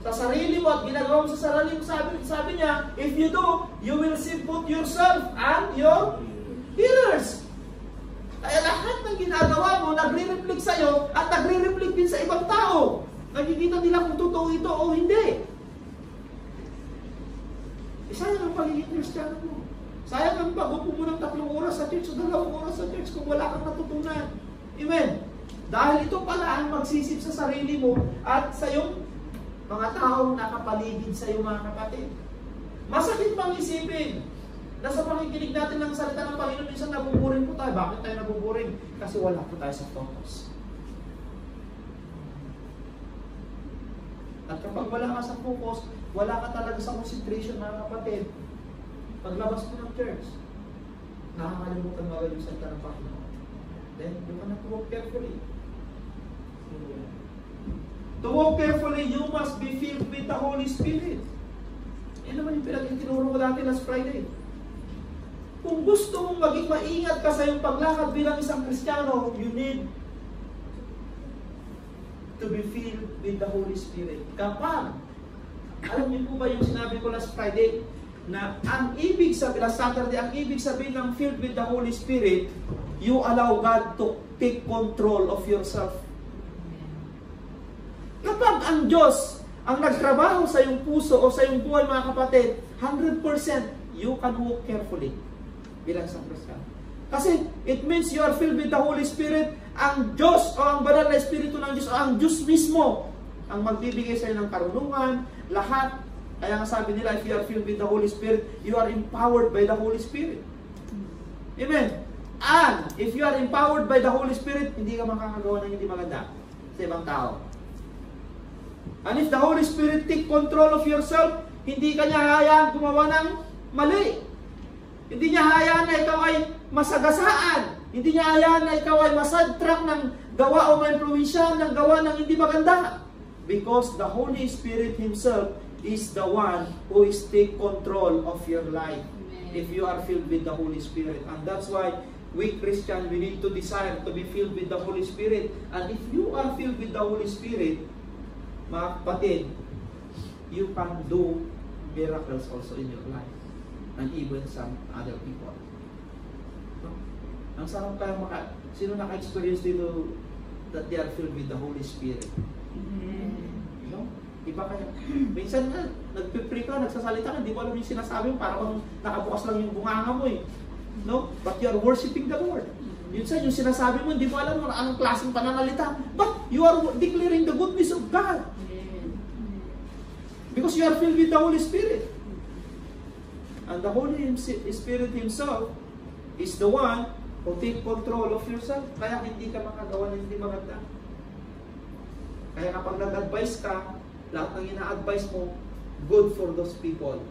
sa sarili mo at ginagawa mo sa sarili mo, sabi niya, if you do, you will save both yourself and your hearers. Kaya lahat ng ginagawa mo, nagre-reflect sa'yo at nagre-reflect din sa ibang tao. Nakikita nila kung totoo ito o hindi. Sayang ang pagiging Kristiyano mo. Sayang ang pag-upo mo ng 3 oras sa church o 2 oras sa church kung wala kang natutunan. Amen. Dahil ito pala ang magsisip sa sarili mo at sa iyong mga taong nakapaligid sa iyo, mga kapatid. Masakit pang isipin na sa pakikinig natin ng salita ng Panginoon, minsan nabuburing po tayo. Bakit tayo nabuburing? Kasi wala po tayo sa focus. At kapag wala ka sa focus, wala ka talaga sa concentration, mga kapatid. Paglabas mo ng church, nakakalimutan mo agad yung salita ng Panginoon. Then, you cannot walk carefully. To walk carefully, you must be filled with the Holy Spirit. Yan naman yung pinag-tinuro ko dati last Friday. Kung gusto mong maging maingat ka sa iyong paglakad bilang isang Kristiyano, you need to be filled with the Holy Spirit. Kapag, alam niyo po ba yung sinabi ko last Friday, na ang ibig sabihin, last Saturday, ang ibig sabihin ng filled with the Holy Spirit, you allow God to take control of yourself. Kapag ang Diyos ang nagtrabaho sa iyong puso o sa iyong buhay, mga kapatid, 100% you can walk carefully bilang isang Kristiyano. Kasi it means you are filled with the Holy Spirit. Ang Diyos o ang banal na Espiritu ng Diyos o ang Diyos mismo ang magbibigay sa iyo ng karunungan, lahat. Kaya nga sabi nila, if you are filled with the Holy Spirit, you are empowered by the Holy Spirit. Amen. And if you are empowered by the Holy Spirit, hindi ka makakagawa ng hindi maganda sa ibang tao. And if the Holy Spirit take control of yourself, hindi ka niya hayaan gumawa ng mali. Hindi niya hayaan na ikaw ay masagasaan. Hindi niya hayaan na ikaw ay masadtrack ng gawa o ma-impluwensyahan ng gawa ng hindi maganda. Because the Holy Spirit Himself is the one who is take control of your life. If you are filled with the Holy Spirit. And that's why we Christians, we need to desire to be filled with the Holy Spirit. And if you are filled with the Holy Spirit, mga kapatid, you can do miracles also in your life. And even some other people. No? Ang sarap kaya sino naka-experience dito that they are filled with the Holy Spirit? No? Iba kaya. Minsan na, nagpipre ka, nagsasalita ka, hindi mo alam yung sinasabi mo, parang nakabukas lang yung bunganga mo eh. No? But you are worshiping the Lord. Minsan yung sinasabi mo, hindi mo alam anong klaseng pananalita. But you are declaring the goodness of God. Because you are filled with the Holy Spirit. And the Holy Spirit Himself is the one who take control of yourself. Kaya hindi ka makagawa ng hindi maganda. Kaya kapag nag-advise ka, lahat ng ina-advise mo, good for those people.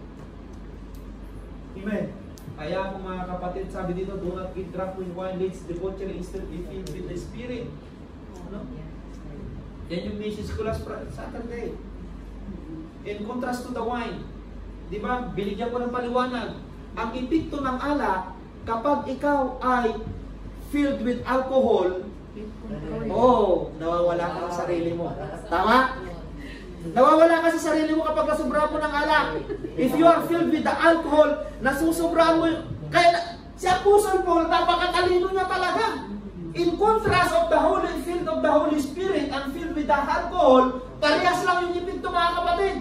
Amen. Kaya kung mga kapatid, sabi dito, do not get drunk with wine, leads debauchery, instead be filled with the Spirit. Ano? Yan yung message ko last Saturday. In contrast to the wine, di ba, binigyan ko ng paliwanag. Ang epekto ng alak, kapag ikaw ay filled with alcohol, nawawala ka sa sarili mo. Tama? Nawawala ka sa sarili mo kapag nasubra mo ng alak. If you are filled with the alcohol, nasusubra mo. Kaya si Apostle Paul, napakatalino niya talaga. In contrast of the Holy filled of the Holy Spirit and filled with the alcohol, parehas lang yung epekto, mga kapatid.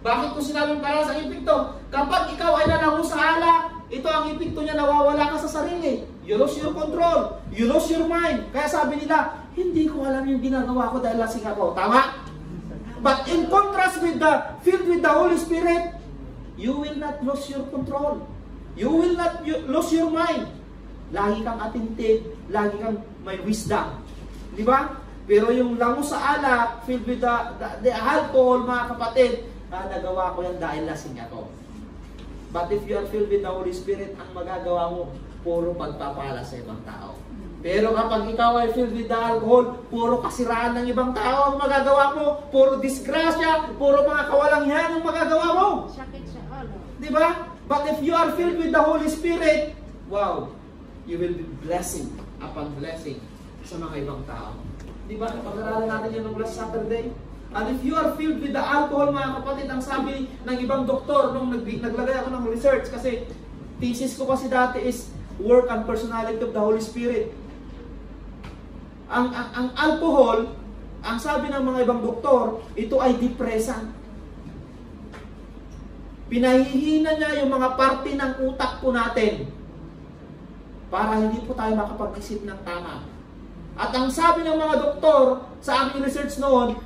Bakit ko sinabing parehas ang epekto? Kapag ikaw ay nanango sa alak, ito ang epekto niya, nawawala ka sa sarili. You lose your control. You lose your mind. Kaya sabi nila, hindi ko alam yung ginagawa ko dahil lasing ako. Tama? But in contrast with the filled with the Holy Spirit, you will not lose your control. You will not lose your mind. Lagi kang attentive, lagi kang may wisdom. Di ba? Pero yung lango sa alak, filled with the alcohol, mga kapatid, nagawa ko yan dahil lasing ako. But if you are filled with the Holy Spirit, ang magagawa mo, puro pagpapala sa ibang tao. Pero kapag ikaw ay filled with the alcohol, puro kasiraan ng ibang tao ang magagawa mo, puro disgrasya, puro mga kawalangihan ang magagawa mo. Sakit sa ulo. Di ba? But if you are filled with the Holy Spirit, wow, you will be blessing upon blessing sa mga ibang tao. Di ba? Pag-aralan natin yan ng last Saturday. And if you are filled with the alcohol, mga kapatid, ang sabi ng ibang doktor nung naglagay ako ng research, kasi thesis ko kasi dati is work and personality of the Holy Spirit. Ang alcohol, ang sabi ng mga ibang doktor, ito ay depressant. Pinahihina niya yung mga parte ng utak po natin para hindi po tayo makapag-isip ng tama. At ang sabi ng mga doktor sa aking research noon,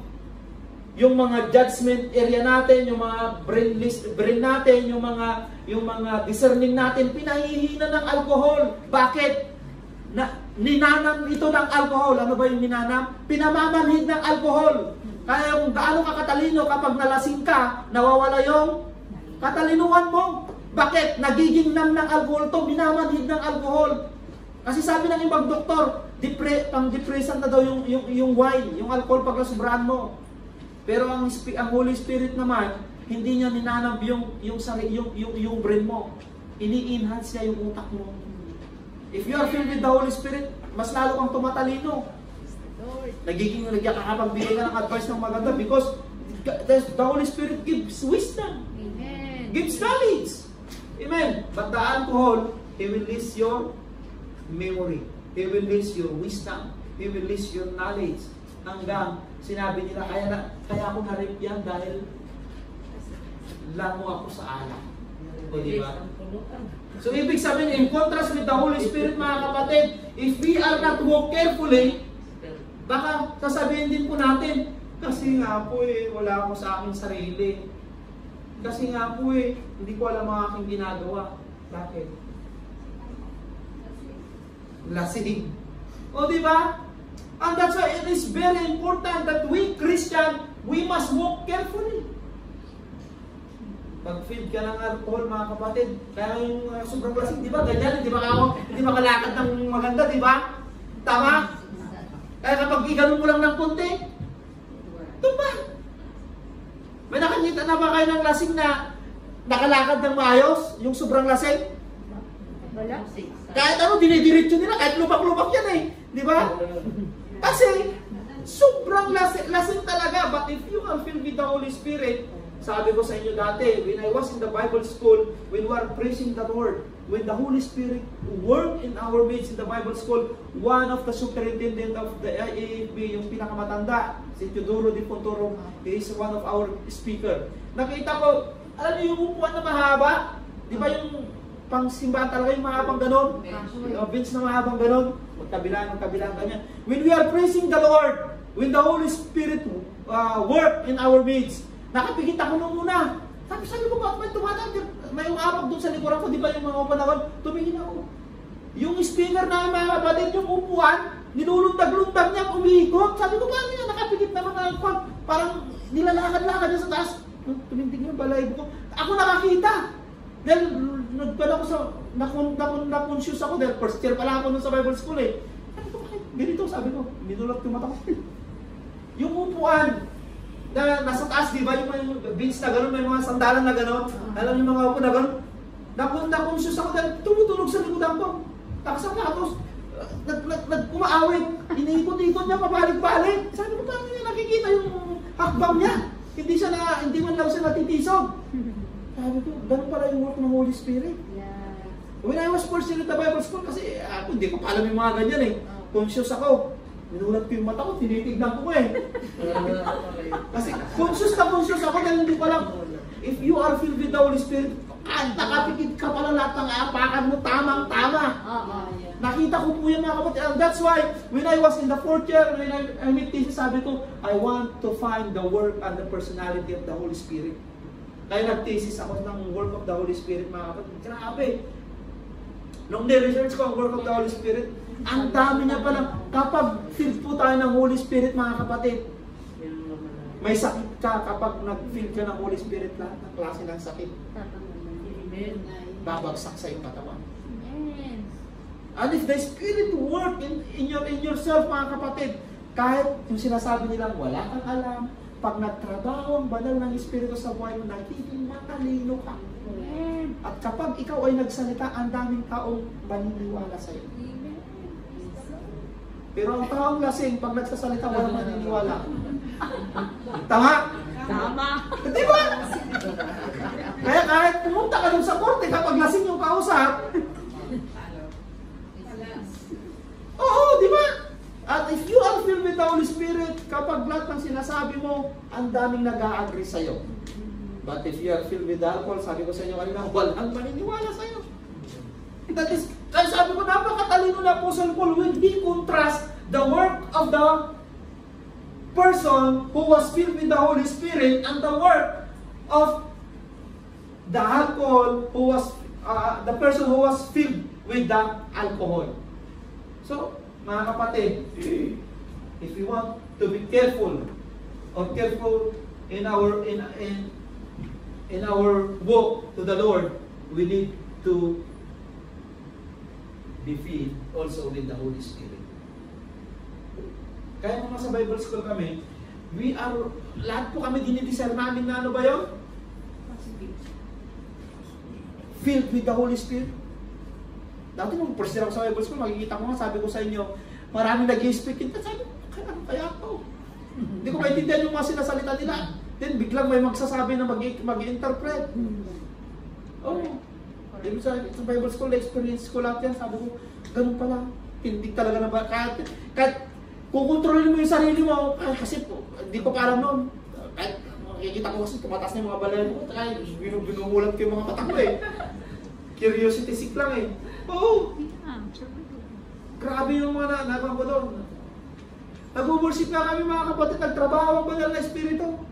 yung mga judgment area natin, yung mga brain natin, yung mga discerning natin, pinahihina ng alcohol. Bakit? Ninanam ito ng alcohol. Ano ba yung ninanam? Pinamamanhid ng alcohol. Kaya kung gaano ka katalino, kapag nalasing ka, nawawala yung katalinuhan mo. Bakit? Nagiging nam ng alcohol to, minamanhid ng alcohol. Kasi sabi ng ibang doktor, pang-depressant na daw yung wine, yung alcohol pag nasubrahan mo. Pero ang Holy Spirit naman, hindi niya ninanab yung brain mo. Ini-enhance niya yung utak mo. If you are filled with the Holy Spirit, mas lalo kang tumatalino. Nagkakapagbigay ka ng advice ng maganda because the Holy Spirit gives wisdom. Amen. Gives knowledge. Amen. But the alcohol, he will lose your memory. He will lose your wisdom. He will lose your knowledge. Hanggang sinabi nila, kaya ako na-rape yan dahil lango ako sa alak. O diba? So ibig sabihin, in contrast with the Holy Spirit, mga kapatid, if we are not walk carefully, baka sasabihin din po natin, kasi nga po wala ako sa aking sarili. Kasi nga po hindi ko alam ang aking ginagawa. Bakit? Lasing. O diba? And that's why it is very important that we Christian, we must walk carefully. Pag-feed ka ng alcohol, mga kapatid, kaya yung sobrang lasing, di ba? Ganyan, di ba kalakad ng maganda, di ba? Tama? Kaya kapag iganon mo lang ng konti, tumba. May nakakita na ba kayo ng lasing na nakalakad ng maayos, yung sobrang lasing? Wala. Kahit ano, dinidiretso nila, kahit lubak-lubak yan di ba? Kasi, sobrang lasing talaga. But if you are filled with the Holy Spirit, sabi ko sa inyo dati, when I was in the Bible school, when we were preaching the Word, when the Holy Spirit worked in our midst in the Bible school, one of the superintendent of the IAFB, yung pinakamatanda, si Teodoro Di Pontoro, he is one of our speaker. Nakita ko, alam niyo yung upuan na mahaba? Di ba yung pang-simbahan talaga yung mahabang ganon? Yung bench na mahabang ganon? Magkabilang ganyan. When we are praising the Lord, when the Holy Spirit work in our midst, nakapikit ako nung una. Sabi ko, bakit may tumatag? May umabag doon sa likuran ko, di ba yung mga upanahon? Tumingin ako. Yung speaker na mga kapatid, yung upuan, nilulundag-lundag niya, umiikot. Sabi ko, paano niya nakapikit naman na parang nilalakad-lakad niya sa taas. Tumindig yung balay ko. Ako nakakita. Dahil nagpala ko sa, na-conscious ako dahil first year pala ako nun sa Bible school Sabi ko, bakit ganito? Sabi ko, minulot yung mata ko. Yung upuan na nasa taas, di ba? Yung may bench na gano'n, may mga sandalan na gano'n. Alam niyo mga upo na gano'n? Na-conscious ako dahil tumutulog sa likodan ko. Tapos nag-umaawit. Iniikot-ikot niya, pabalik-balik. Sabi ko, paano niya nakikita yung hakbang niya? Hindi man lang siya natitisog. Sabi ko, ganun pala yung work ng Holy Spirit. Yeah. When I was first in the Bible school, kasi ako, hindi ko pa alam yung mga ganyan eh. Conscious ako. Minulat ko yung mata ko, tinitignan ko eh. Kasi conscious ako dahil hindi ko alam. If you are filled with the Holy Spirit, nakapikit ka pala lahat ng apakan mo, tamang-tama. Nakita ko po yan mga kapatid. And that's why, when I was in the 4th year, when I made thesis, sabi ko, I want to find the work and the personality of the Holy Spirit. Kaya nag-thesis ako ng work of the Holy Spirit mga kapatid. Grabe. Nung ni-research ko ang work of the Holy Spirit, ang dami niya pala. Kapag filled po tayo ng Holy Spirit mga kapatid, may sakit ka kapag nag-filled ka ng Holy Spirit, lahat ng klase ng sakit babagsak sa iyong katawan. Yes. And if the Spirit work in yourself mga kapatid, kahit yung sinasabi nilang wala kang alam, pag nagtrabaho ang banal ng Espiritu sa buhay mo, nagiging matalino ka. At kapag ikaw ay nagsalita, ang daming taong maniniwala sa iyo. Pero ang taong lasing, pag nagsasalita, walang maniniwala. Tama? Tama. Di ba? Kaya kahit pumunta ka dun sa korte, kapag lasing yung kausap, oo, di ba? At if you are filled with the Holy Spirit, kapag lahat ng sinasabi mo, ang daming nag-a-agree sa'yo. But if you are filled with alcohol, sabi ko sa inyo kanina, walang maniniwala sa'yo. That is, kaya sabi ko, napakatalino na Apostle Paul when he contrast the work of the person who was filled with the Holy Spirit and the work of the alcohol who was, the person who was filled with the alcohol. So, mga kapatid, if we want to be careful in our walk to the Lord, we need to be filled also with the Holy Spirit. Kaya mga sa Bible School kami, lahat po kami dinidiscern namin na ano ba yun? Filled with the Holy Spirit. Dati nung first year ako sa Bible School, makikita ko nga, sabi ko sa inyo, maraming nag-i-speak in tongues. Sabi ko, kaya to? Hindi ko maintindihan yung mga sinasalita nila. Then biglang may magsasabi na mag-i-interpret. Oh. Dito sa Bible School, experience ko lahat yan. Sabi ko, ganun pala. Hindi talaga na ba? Kahit kukontrolin mo yung sarili mo, kasi hindi ko pa alam noon. Kahit makikita ko kasi tumataas na yung mga balay mo, kaya binubulat ko yung mga mata ko eh. Curiosity sick lang eh. Oo. Grabe yung mga nagawa ko doon. Nag-worship nga kami mga kapatid, nagtrabaho ang banal na Espiritu.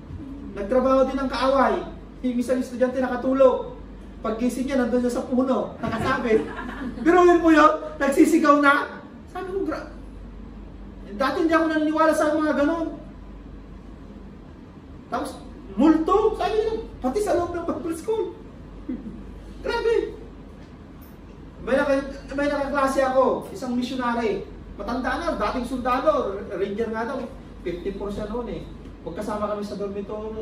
Nagtrabaho din ang kaaway. Yung isang estudyante nakatulog. Paggising niya, nandun siya sa puno, nakasabit. Pero yun po yun, nagsisigaw na. Sabi ko, dati hindi ako naniniwala sa mga ganon. Tapos, multo, sabi niya, pati sa loob ng Bible School. Grabe. May nakaklase ako, isang missionary. Matanda na, dating sundalo, ranger nga daw. 50% noon eh. Pagkasama kami sa dormitory.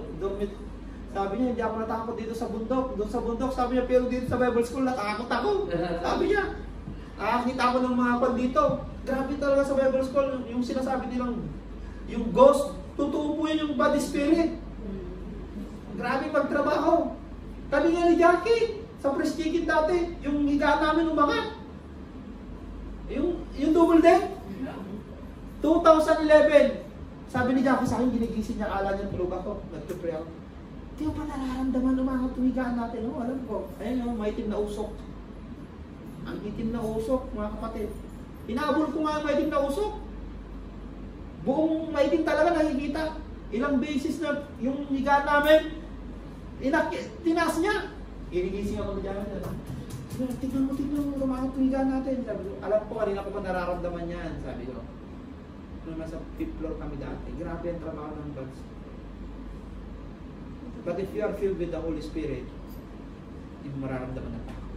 Sabi niya, hindi ako natakot dito sa bundok. Doon sa bundok, sabi niya, pero dito sa Bible School, natakot ako. Sabi niya, nakakita ako ng mga pan dito. Grabe talaga sa Bible School, yung sinasabi nilang, yung ghost, totoo po yun yung body spirit. Grabe magtrabaho. Kami nga ni Jackie, sa Fresh Chicken dati, yung higaan namin umangat. Yung double deck. 2011, sabi ni Jackie sa akin, ginigising niya, akala niya tulog ako. Nag-pray ako. Di ba nararamdaman umangat yung higaan natin? Oh, alam ko, ayun yung maitim na usok. Ang itim na usok, mga kapatid. Inaabol ko nga yung maitim na usok. Buong maitim talaga nakikita. Ilang beses na yung higaan namin, tinaas niya. Ginigising ako na dyan. Tignan mo, lumakot yung higaan natin. Sabi ko, alam ko, kanina ko pa nararamdaman yan. Sabi ko, nung nasa 5th floor kami dati, grabe ang trabaho ng buds. But if you are filled with the Holy Spirit, hindi mo mararamdaman na takot.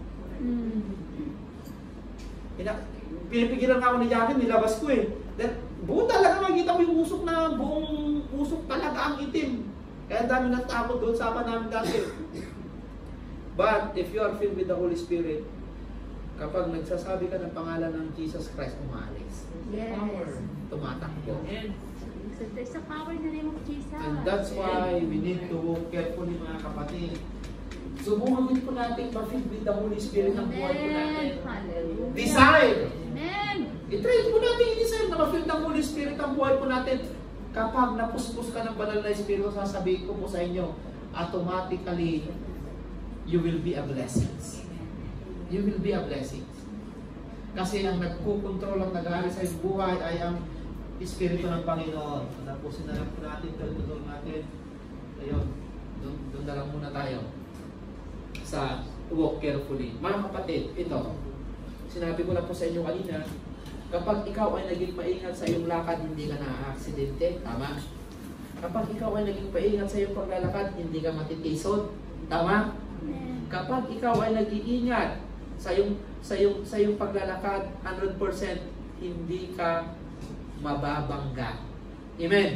Pinipigilan nga ako ni Jackie, nilabas ko eh. Then, buo talaga makikita ko yung usok na buong usok talaga ang itim. Kaya ang dami natakot doon sa namin dati. But, if you are filled with the Holy Spirit, kapag nagsasabi ka ng pangalan ng Jesus Christ, umalis. Yes. Tumatakbo. So there's a power in the name of Jesus. And that's why we need to walk carefully, mga kapatid. Subukan din po natin ma-filled with the Holy Spirit ang buhay po natin. Hallelujah. Desire! Amen. I-try po natin i-desire na ma-filled ng Holy Spirit ang buhay po natin. Kapag napuspos ka ng banal na Espiritu, sasabihin ko po sa inyo, automatically, you will be a blessing. You will be a blessing. Kasi ang nagkukontrol, ang nag-aari sa iyong buhay ay ang Espiritu ng Panginoon. Tapusin na lang po natin, tulong natin. Ayun, doon na lang muna tayo sa walk carefully. Mga kapatid, ito, sinabi ko lang po sa inyo kanina, kapag ikaw ay naging maingat sa iyong lakad, hindi ka na-aksidente, tama? Kapag ikaw ay naging maingat sa iyong paglalakad, hindi ka matitisod, tama? Kapag ikaw ay nag-iingat sa iyong paglalakad, 100% hindi ka mababangga. Amen?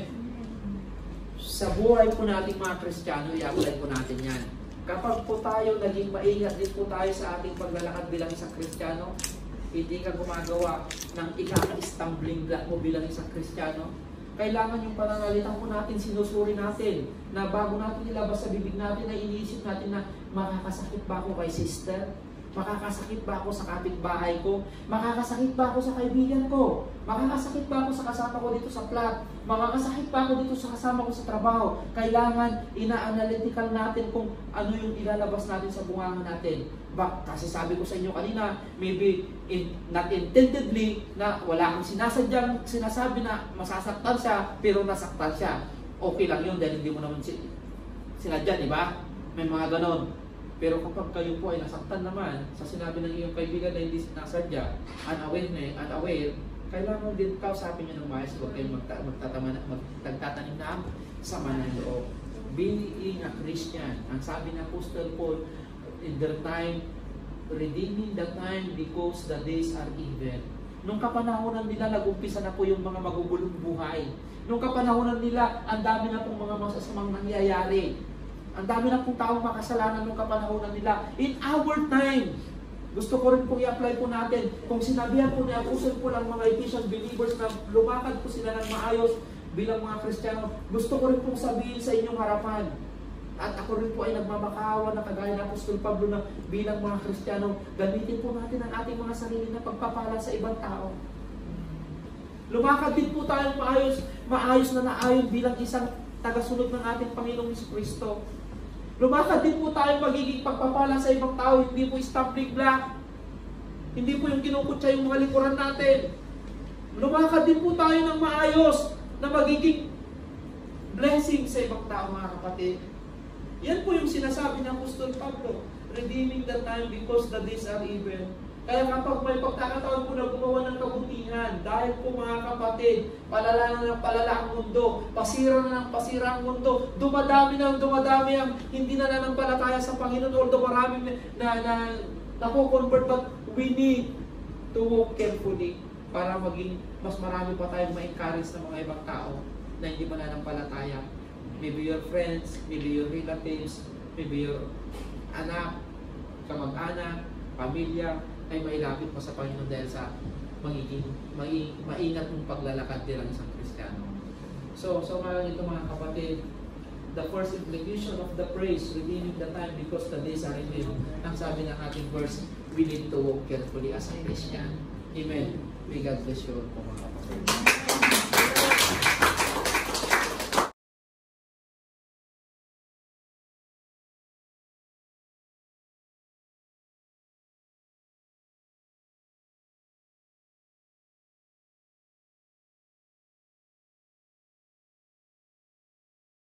Sa buhay po nating mga Kristiyano, i-apply po natin yan. Kapag po tayo naging maingat din po tayo sa ating paglalakad bilang isang Kristiyano, hindi ka gumagawa ng ika-stumbling block mo bilang isang Kristiyano, kailangan yung pananalita po natin, sinusuri natin, na bago natin ilabas sa bibig natin, ay iniisip natin na makakasakit ba ako kay sister? Makakasakit ba ako sa kapitbahay ko? Makakasakit ba ako sa kaibigan ko? Makakasakit ba ako sa kasama ko dito sa flat? Makakasakit ba ako dito sa kasama ko sa trabaho? Kailangan ina-analytical natin kung ano yung ilalabas natin sa bunganga natin. Kasi sabi ko sa inyo kanina, maybe not intendedly, na wala kang sinasabi na masasaktan siya, pero nasaktan siya. Okay lang yun dahil hindi mo naman sinadya, di ba? May mga ganon. Pero kapag kayo po ay nasaktan naman sa sinabi ng iyong kaibigan na hindi sinasadya, unaware, kailangan din kausapin nyo ng maayos, huwag kayong magtatanim na sama ng loob. Being a Christian, ang sabi ng Apostle Paul, in their time, redeeming the time because the days are evil. Nung kapanahonan nila, nag-umpisa na po yung mga magugulong buhay. Nung kapanahonan nila, ang dami na pong mga masasamang nangyayari. Ang dami na pong taong makasalanan nung kapanahonan nila. In our time, gusto ko rin pong i-apply po natin. Kung sinabihan po ni Apostle Paul ang mga Ephesian believers na lumakad po sila ng maayos bilang mga Kristiyano, gusto ko rin pong sabihin sa inyong harapan. At ako rin po ay nagmamakawa na kagaya ng Apostol Pablo na bilang mga Kristiyano, gamitin po natin ang ating mga sarili na pagpapala sa ibang tao. Lumakad din po tayong maayos na naayon bilang isang tagasunod ng ating Panginoong Jesucristo. Lumakad din po tayo magiging pagpapala sa ibang tao, hindi po stumbling block. Hindi po yung kinukutsa yung mga likuran natin. Lumakad din po tayo ng maayos na magiging blessing sa ibang tao, mga kapatid. Yan po yung sinasabi ng Apostol Pablo, redeeming the time because the days are evil. Kaya kapag may pagkakataon po na gumawa ng kabutihan, dahil po mga kapatid, palala na ng palala ang mundo, pasira na ng pasira ang mundo, dumadami ang hindi na nananampalataya sa Panginoon, although marami na nakukonvert, but we need to walk carefully para maging mas marami pa tayong ma-encourage ng mga ibang tao na hindi mananampalataya. Maybe your friends, maybe your relatives, maybe your anak, kamag-anak, pamilya, ay mailapit pa sa Panginoon dahil sa maingat mong paglalakad bilang isang Kristiyano. So mga kapatid, the first implication of the praise, redeeming the time because the days are evil. Ang sabi ng ating verse, we need to walk carefully as a Christian. Amen. May God bless you all po, mga kapatid.